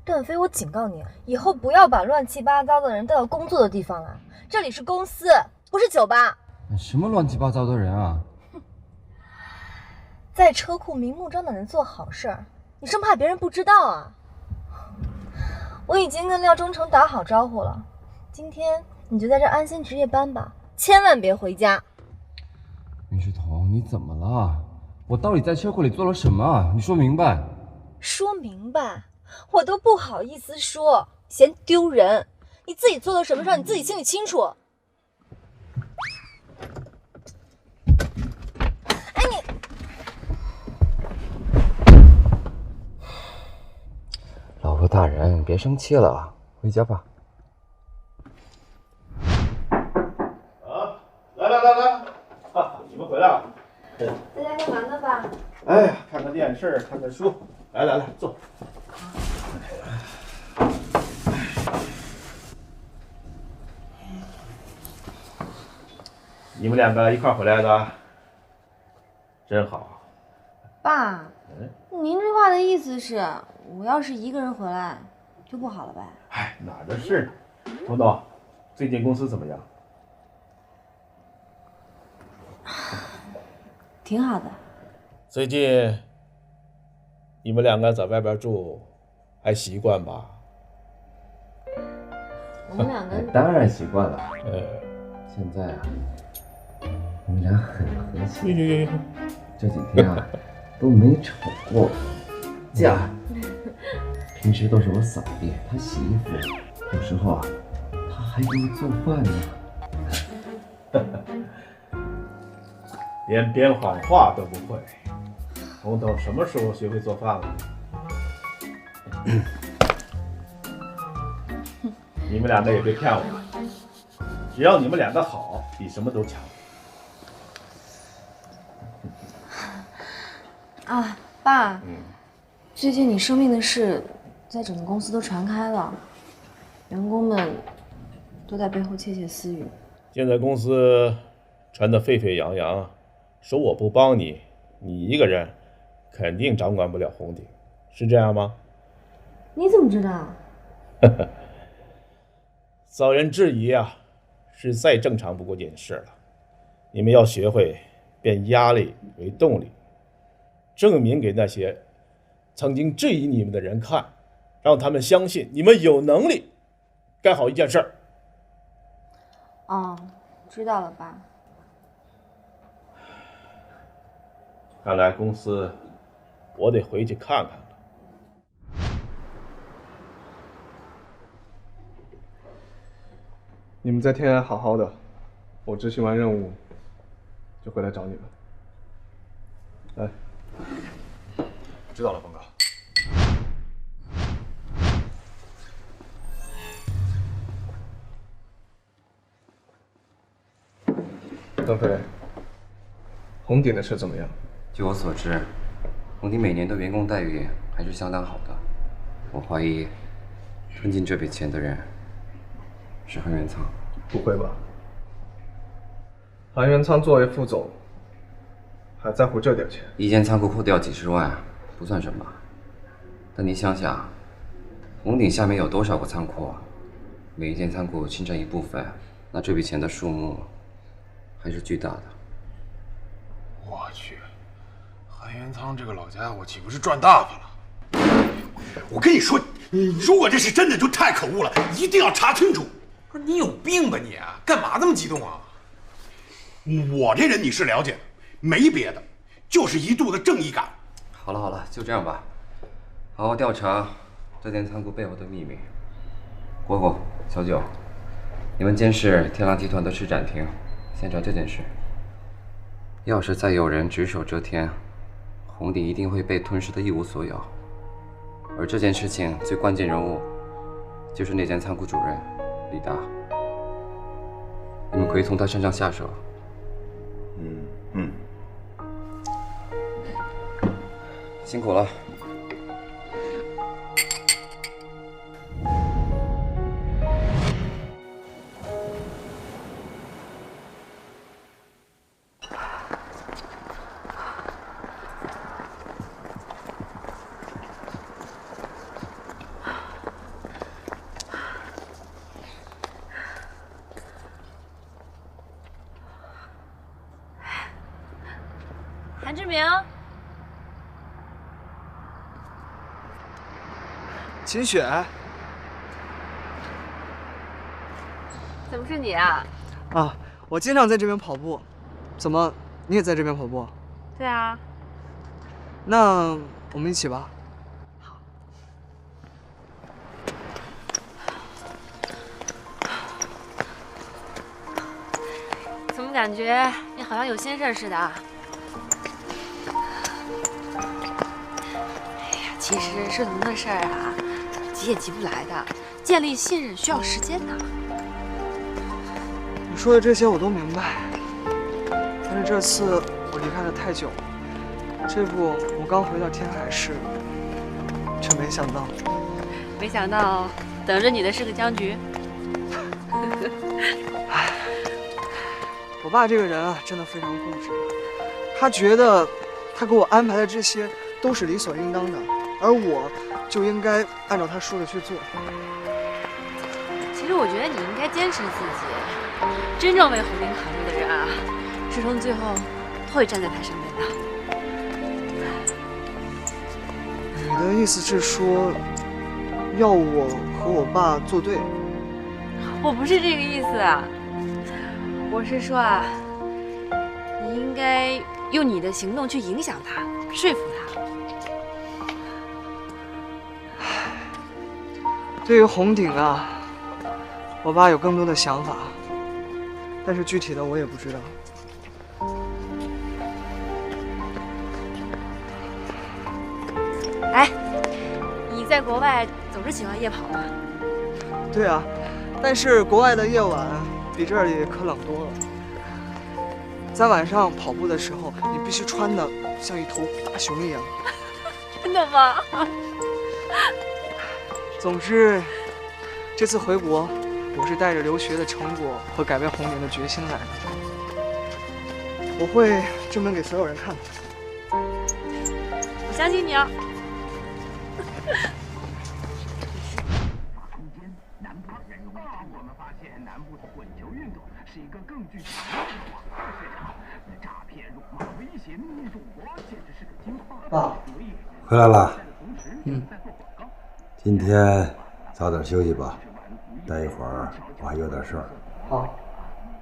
Speaker 1: 段飞，我警告你，以后不要把乱七八糟的人带到工作的地方来。这里是公司，不是酒吧。
Speaker 6: 什么乱七八糟的人啊！
Speaker 1: 在车库明目张胆的做好事儿，你生怕别人不知道啊？我已经跟廖忠诚打好招呼了，今天你就在这安心值夜班吧，千万别回家。
Speaker 6: 云世彤，你怎么了？我到底在车库里做了什么？你说明白。
Speaker 1: 说明白？我都不好意思说，嫌丢人。你自己做了什么事儿，你自己心里清楚。哎你，
Speaker 6: 老婆大人，别生气了，回家吧。
Speaker 16: 啊，来，你们回来了。
Speaker 1: 在家干嘛呢，爸？
Speaker 16: 哎呀，看看电视，看看书。来，坐。你们两个一块回来的，真好。
Speaker 1: 爸，您这话的意思是，我要是一个人回来就不好了呗？
Speaker 16: 哎，哪儿的事？东东，最近公司怎么样？
Speaker 1: 挺好的。
Speaker 16: 最近你们两个在外边住，还习惯吧？
Speaker 1: 我们两个
Speaker 6: 当然习惯了。现在啊，我们俩很和谐。这几天啊，都没吵过架。平时都是我扫地，他洗衣服，有时候啊，他还给我做饭呢。
Speaker 16: 连编谎话都不会，东东什么时候学会做饭了？你们两个也别骗我了，只要你们两个好，比什么都强。
Speaker 1: 啊，爸，最近你生病的事，在整个公司都传开了，员工们都在背后窃窃私语。
Speaker 16: 现在公司传得沸沸扬扬，说我不帮你，你一个人肯定掌管不了红鼎，是这样吗？
Speaker 1: 你怎么知道？
Speaker 16: 遭人质疑啊，是再正常不过件事了。你们要学会变压力为动力，证明给那些曾经质疑你们的人看，让他们相信你们有能力干好一件事儿。
Speaker 1: 哦，知道了，爸。
Speaker 16: 看来公司我得回去看看了。
Speaker 17: 你们在天安好好的，我执行完任务就回来找你们。来，
Speaker 9: 知道了，峰哥。
Speaker 17: 邓飞，红鼎的事怎么样？
Speaker 6: 据我所知，红鼎每年的员工待遇还是相当好的。我怀疑吞进这笔钱的人是韩元仓。
Speaker 7: 不会吧？韩元仓作为副总，还在乎这点钱？
Speaker 6: 一间仓库扣掉几十万不算什么，但你想想，红顶下面有多少个仓库？每一间仓库侵占一部分，那这笔钱的数目还是巨大的。
Speaker 15: 我去，韩元仓这个老家伙岂不是赚大发了？
Speaker 22: 我跟你说，你如果这是真的，就太可恶了，一定要查清楚。
Speaker 23: 不是你有病吧你？干嘛这么激动啊？
Speaker 22: 我这人你是了解的，没别的，就是一肚子正义感。
Speaker 6: 好了好了，就这样吧，好好调查这间仓库背后的秘密。果果、小九，你们监视天狼集团的施展厅，先查这件事。要是再有人只手遮天，红顶一定会被吞噬的一无所有。而这件事情最关键人物，就是那间仓库主任李达。你们可以从他身上下手。辛苦了。
Speaker 3: 韩志明，
Speaker 18: 秦雪，
Speaker 3: 怎么是你啊？
Speaker 18: 啊，我经常在这边跑步，怎么你也在这边跑步？
Speaker 3: 对啊。
Speaker 18: 那我们一起吧。
Speaker 3: 怎么感觉你好像有心事似的？其实师彤的事儿啊，急也急不来的，建立信任需要时间的。
Speaker 18: 你说的这些我都明白，但是这次我离开的太久了，这不，我刚回到天海市，却没想到
Speaker 3: 等着你的是个僵局。
Speaker 18: 我爸这个人啊，真的非常固执，他觉得他给我安排的这些都是理所应当的。而我就应该按照他说的去做。
Speaker 3: 其实我觉得你应该坚持自己，真正为红顶考虑的人啊，师彤最后都会站在他身边的。
Speaker 18: 你的意思是说，要我和我爸作对？
Speaker 3: 我不是这个意思啊，我是说啊，你应该用你的行动去影响他，说服他。
Speaker 18: 对于红顶啊，我爸有更多的想法，但是具体的我也不知道。
Speaker 3: 哎，你在国外总是喜欢夜跑吗？
Speaker 18: 对啊，但是国外的夜晚比这里可冷多了。在晚上跑步的时候，你必须穿的像一头大熊一样。
Speaker 3: 真的吗？
Speaker 18: 总之，这次回国，我是带着留学的成果和改变红顶的决心来的。我会证明给所有人看的。
Speaker 3: 我相信你啊。
Speaker 4: 我们发现南部的混球运动是一个更具强烈的网络市场，诈骗、辱骂、威胁、秘密赌博，简直是个惊慌。
Speaker 8: 爸，回来了。
Speaker 18: 嗯。
Speaker 8: 今天早点休息吧，待一会儿我还有点事儿。
Speaker 18: 好。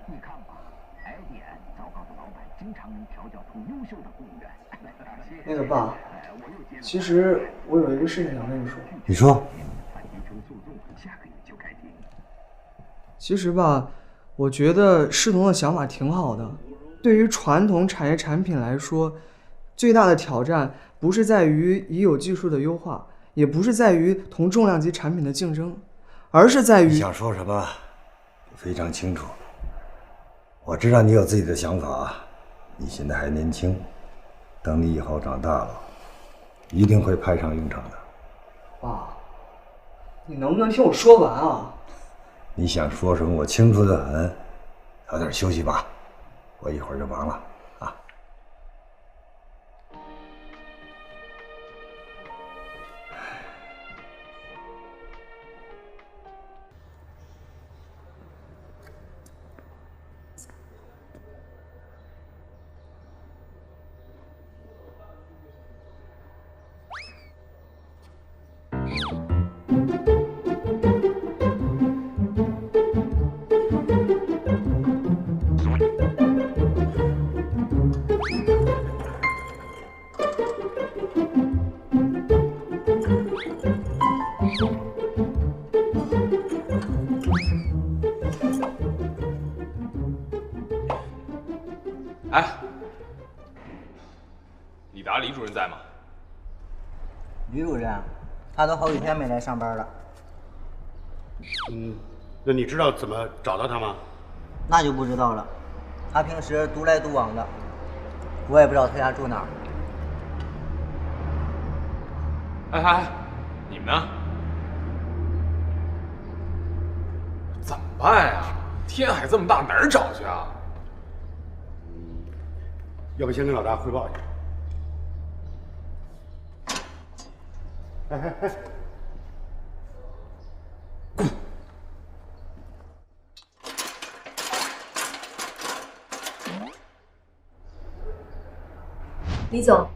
Speaker 4: 你看吧，艾迪安糟糕的老板经常能调教出优秀的公务员。
Speaker 18: 那个爸，其实我有一个事情想跟你说。
Speaker 8: 你说。
Speaker 18: 其实吧，我觉得师彤的想法挺好的。对于传统产业产品来说，最大的挑战不是在于已有技术的优化，也不是在于同重量级产品的竞争，而是在于……
Speaker 8: 你想说什么？我非常清楚。我知道你有自己的想法，你现在还年轻，等你以后长大了，一定会派上用场的。
Speaker 18: 爸，你能不能听我说完啊？
Speaker 8: 你想说什么，我清楚得很。早点休息吧，我一会儿就忙了啊。
Speaker 15: 哎，李达李主任在吗？
Speaker 5: 吕主任，他都好几天没来上班了。
Speaker 22: 那你知道怎么找到他吗？
Speaker 5: 那就不知道了，他平时独来独往的，我也不知道他家住哪儿。
Speaker 15: 哎，你们呢？怎么办呀？天海这么大，哪儿找去啊？
Speaker 22: 要不先跟老大汇报一下。哎，
Speaker 1: 李总，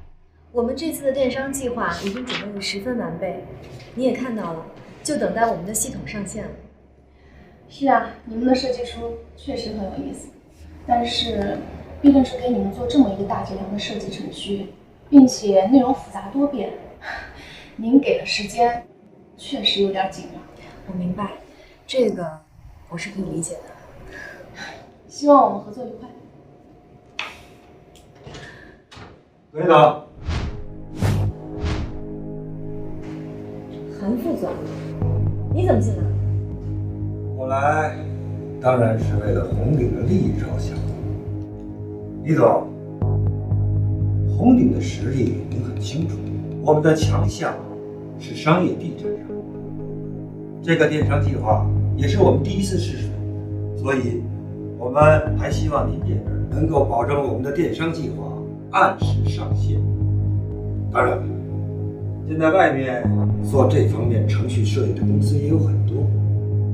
Speaker 1: 我们这次的电商计划已经准备得十分完备，你也看到了，就等待我们的系统上线了。
Speaker 11: 是啊，你们的设计书确实很有意思，但是毕竟是给你们做这么一个大体量的设计程序，并且内容复杂多变，您给的时间确实有点紧了。
Speaker 1: 我明白，这个我是可以理解的。
Speaker 11: 希望我们合作愉快。
Speaker 8: 队长，
Speaker 1: 韩副总，你怎么进来？
Speaker 8: 我来当然是为了红鼎的利益着想。李总，红鼎的实力您很清楚，我们的强项是商业地产上。这个电商计划也是我们第一次试水，所以我们还希望您这边能够保证我们的电商计划按时上线。当然了，现在外面做这方面程序设计的公司也有很多。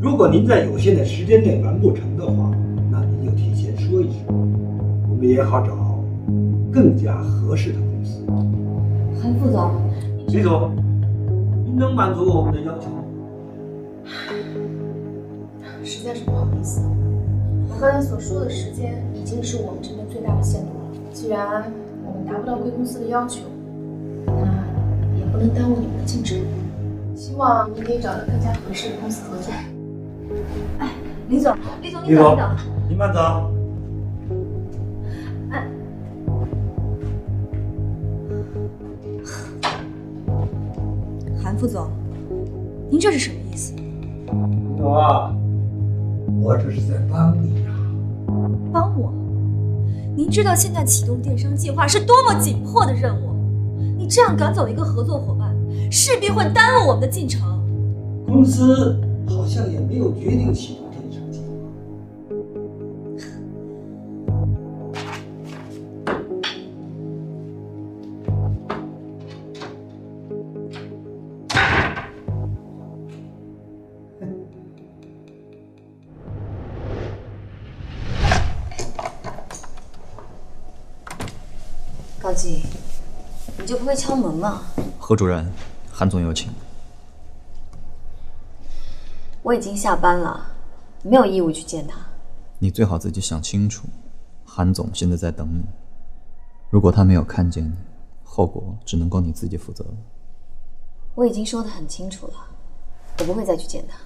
Speaker 8: 如果您在有限的时间内完不成的话，那您就提前说一声，我们也好找更加合适的公司。
Speaker 1: 韩副总，
Speaker 8: 李总，您能满足我们的要求吗？
Speaker 11: 实在是不好意思，我刚才所说的时间已经是我们这边最大的限度了。既然我们达不到贵公司的要求，那也不能耽误你们的进程。希望你可以找到更加合适的公司合作。
Speaker 1: 哎，李总，你等一等，
Speaker 8: 您慢走。
Speaker 1: 哎，韩副总，您这是什么意思？
Speaker 8: 李总啊，我这是在帮你啊。
Speaker 1: 帮我？您知道现在启动电商计划是多么紧迫的任务，你这样赶走一个合作伙伴，势必会耽误我们的进程。
Speaker 8: 公司好像也没有决定启动电商计划。
Speaker 1: 高基，你就不会敲门吗？
Speaker 9: 何主任，韩总有请。
Speaker 1: 我已经下班了，没有义务去见他。
Speaker 9: 你最好自己想清楚，韩总现在在等你。如果他没有看见你，后果只能够你自己负责了。
Speaker 1: 我已经说得很清楚了，我不会再去见他。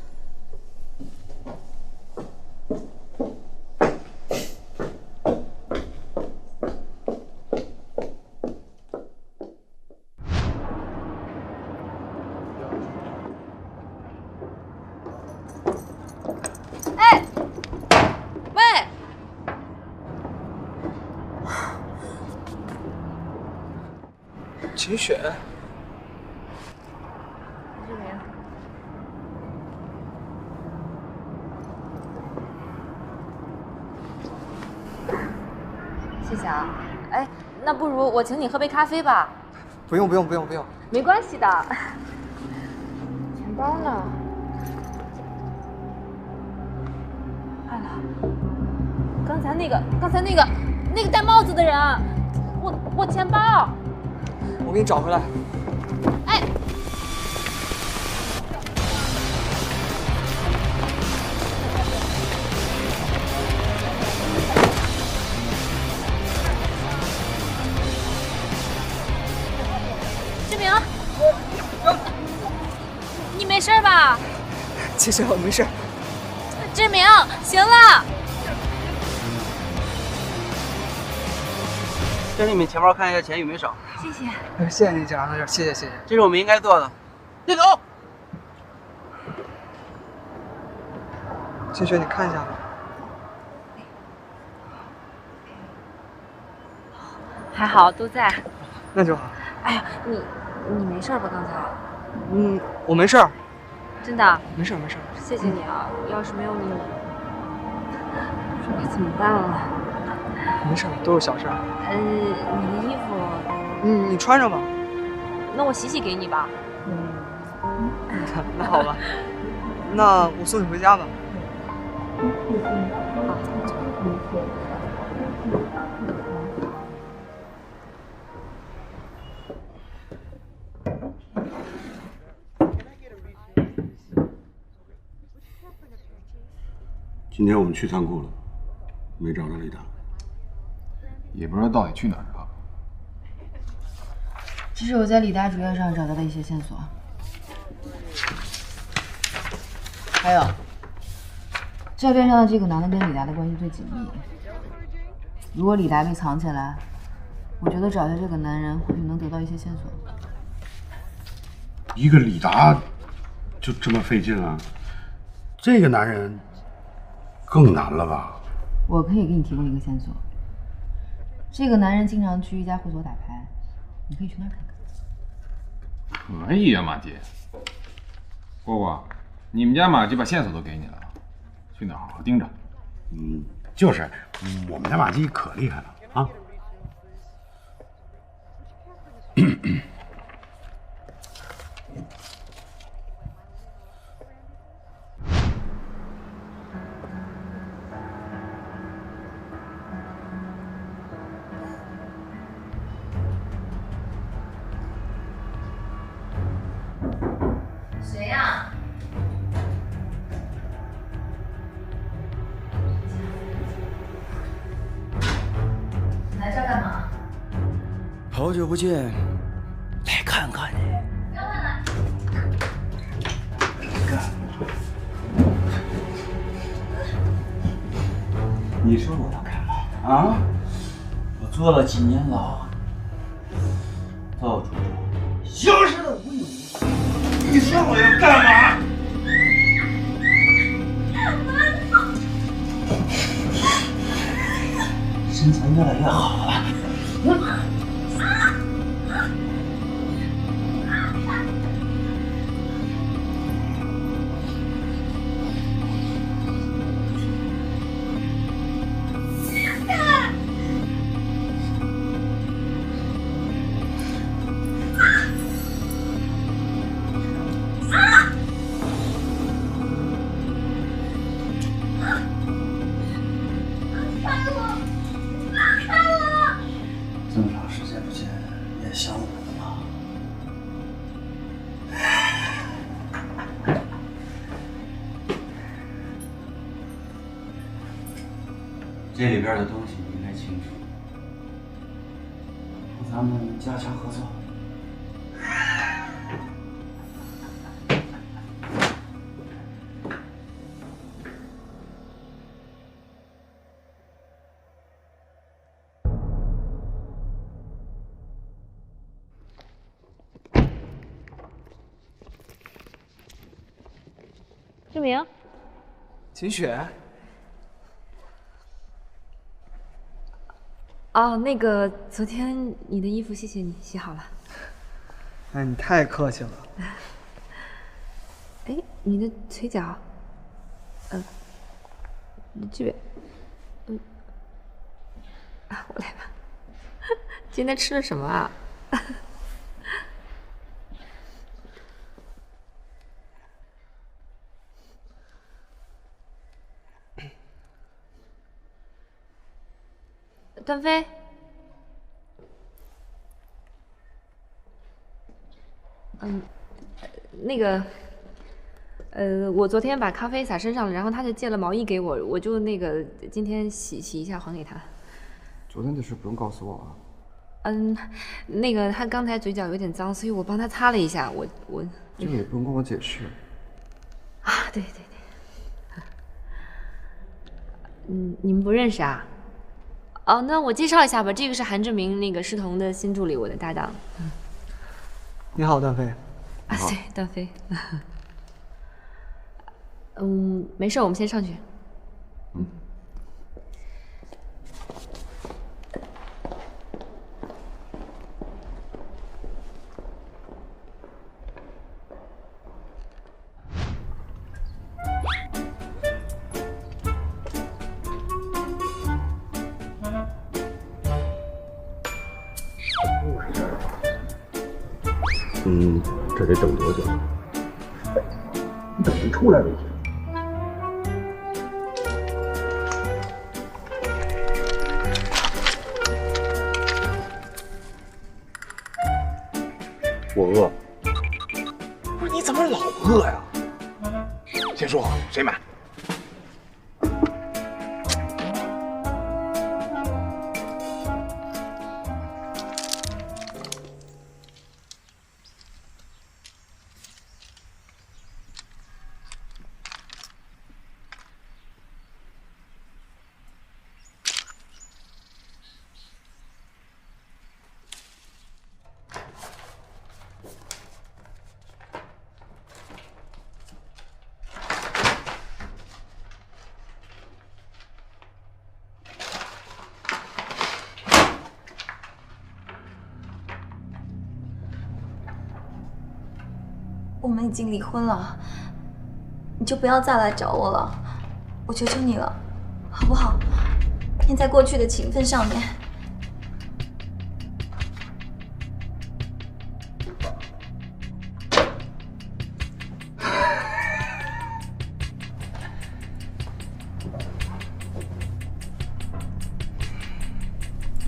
Speaker 18: 秦雪，
Speaker 3: 谢谢啊。哎，那不如我请你喝杯咖啡吧。
Speaker 18: 不用，
Speaker 3: 没关系的。钱包呢？坏了，刚才那个戴帽子的人，我钱包。
Speaker 18: 我给你找回来。
Speaker 3: 哎。志明，你没事吧？
Speaker 18: 谢谢，我没事。
Speaker 3: 志明，行了。
Speaker 12: 这是你们钱包，看一下钱有没有少。
Speaker 3: 谢谢。
Speaker 18: 谢谢你，警察同志，谢谢。
Speaker 12: 这是我们应该做的。别走。
Speaker 18: 金雪，你看一下吧。
Speaker 3: 还好都在。
Speaker 18: 那就好。
Speaker 3: 哎呀，你没事吧？刚才？
Speaker 18: 我没事儿。
Speaker 3: 真的？
Speaker 18: 没事。
Speaker 3: 谢谢你啊！要是没有你，该怎么办了？
Speaker 18: 没事，都是小事。
Speaker 3: 你的衣服，
Speaker 18: 你穿着吧。
Speaker 3: 那我洗给你吧。
Speaker 18: 那好吧，那我送你回家吧。
Speaker 22: 今天我们去仓库了，没找着李达，
Speaker 15: 也不知道到底去哪儿了。
Speaker 11: 这是我在李达主页上找到的一些线索，还有照片上的这个男的跟李达的关系最紧密。如果李达被藏起来，我觉得找下这个男人或许能得到一些线索。
Speaker 22: 一个李达就这么费劲啊？这个男人更难了吧？
Speaker 11: 我可以给你提供一个线索，这个男人经常去一家会所打牌，你可以去那儿看看。
Speaker 15: 可以啊，马季。蝈蝈，你们家马季把线索都给你了，去哪儿好好盯着。
Speaker 22: 就是我们家马季可厉害了啊！
Speaker 11: 谁呀？你来这儿干嘛？
Speaker 13: 好久不见，来看看你。你说我要干嘛啊？我坐了几年牢，到处消失的无影无踪。你说我要干嘛？身材越来越好了。这么长时间不见，也想我了吗？这里边的东西你应该清楚，咱们加强合作。
Speaker 3: 志明，
Speaker 18: 秦雪。
Speaker 3: 哦，那个昨天你的衣服，谢谢你洗好了。
Speaker 18: 哎，你太客气了。
Speaker 3: 哎，你的腿脚，这边，我来吧。今天吃了什么啊？段飞，那个，我昨天把咖啡洒身上了，然后他就借了毛衣给我，我就那个今天洗一下还给他。
Speaker 6: 昨天的事不用告诉我啊。
Speaker 3: 那个他刚才嘴角有点脏，所以我帮他擦了一下。我
Speaker 6: 这个也不用跟我解释。
Speaker 3: 啊，对。你们不认识啊？哦，那我介绍一下吧，这个是韩志明，那个师彤的新助理，我的搭档。
Speaker 18: 你好，段飞。
Speaker 3: 啊，对，段飞。没事，我们先上去。
Speaker 22: 这得等多久？你等人出来为止。我饿。
Speaker 23: 不是你怎么老饿呀？先说好，谁买？
Speaker 1: 我们已经离婚了，你就不要再来找我了，我求求你了，好不好？念在过去的情分上面。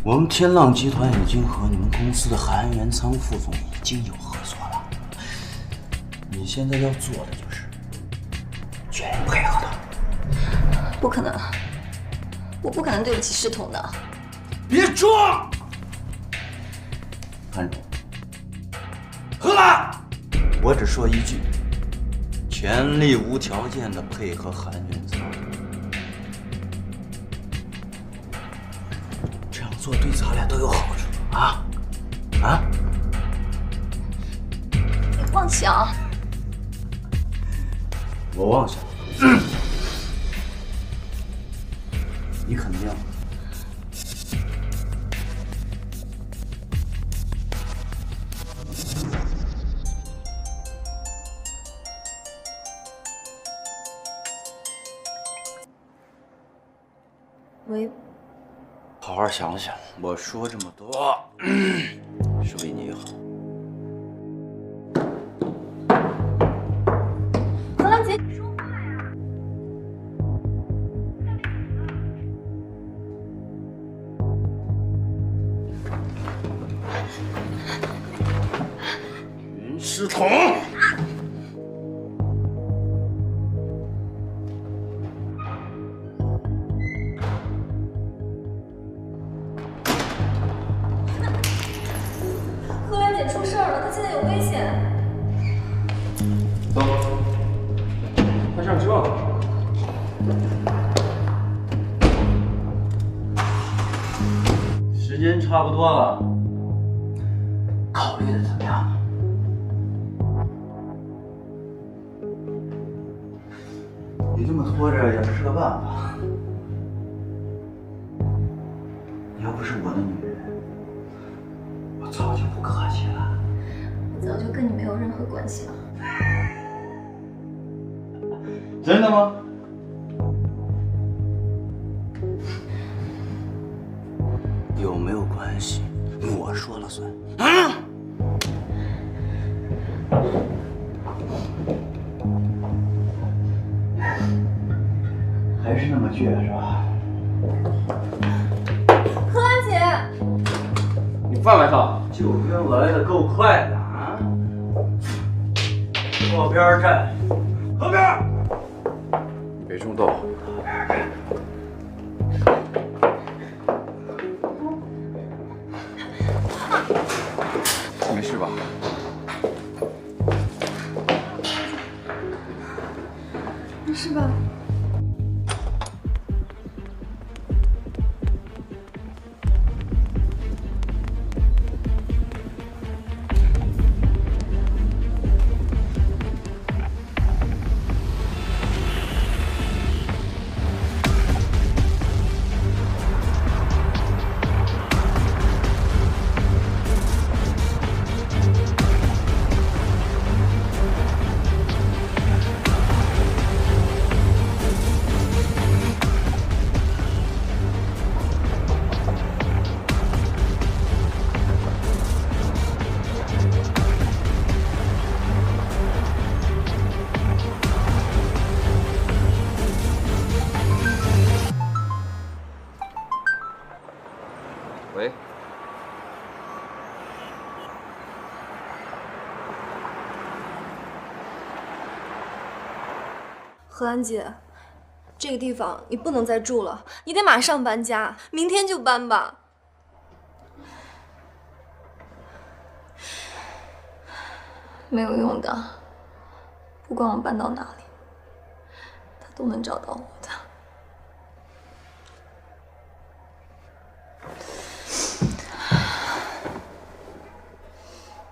Speaker 13: 我们天浪集团已经和你们公司的韩元仓副总已经有合作了，你现在要做的就是全力配合他。
Speaker 1: 不可能，我不可能对不起师彤的。
Speaker 13: 别装！韩总，喝了！我只说一句，全力无条件的配合韩元仓。这样做对咱俩都有好处啊！啊！
Speaker 1: 你妄想！
Speaker 13: 我妄想。你肯定。
Speaker 1: 喂。
Speaker 13: 好好想想，我说这么多是为你好。
Speaker 1: 何兰姐，你说话呀！
Speaker 13: 云师彤。
Speaker 1: 出事了，他现在有危险。
Speaker 6: 走，快上车。
Speaker 13: 时间差不多了，考虑的怎么样？你这么拖着也不是个办法。你要不是我的女人，我早就不客气了。
Speaker 1: 我早就跟你没有任何关系了。
Speaker 13: 真的吗？
Speaker 22: 损啊！
Speaker 23: 还是那么倔是吧？
Speaker 1: 何安姐，
Speaker 23: 你饭来上，救兵来的够快的啊！靠边站，靠边！
Speaker 6: 你别冲动。没事吧？
Speaker 1: 没事吧？
Speaker 6: 喂，
Speaker 1: 何安姐，这个地方你不能再住了，你得马上搬家，明天就搬吧。
Speaker 11: 没有用的，不管我搬到哪里，他都能找到我的。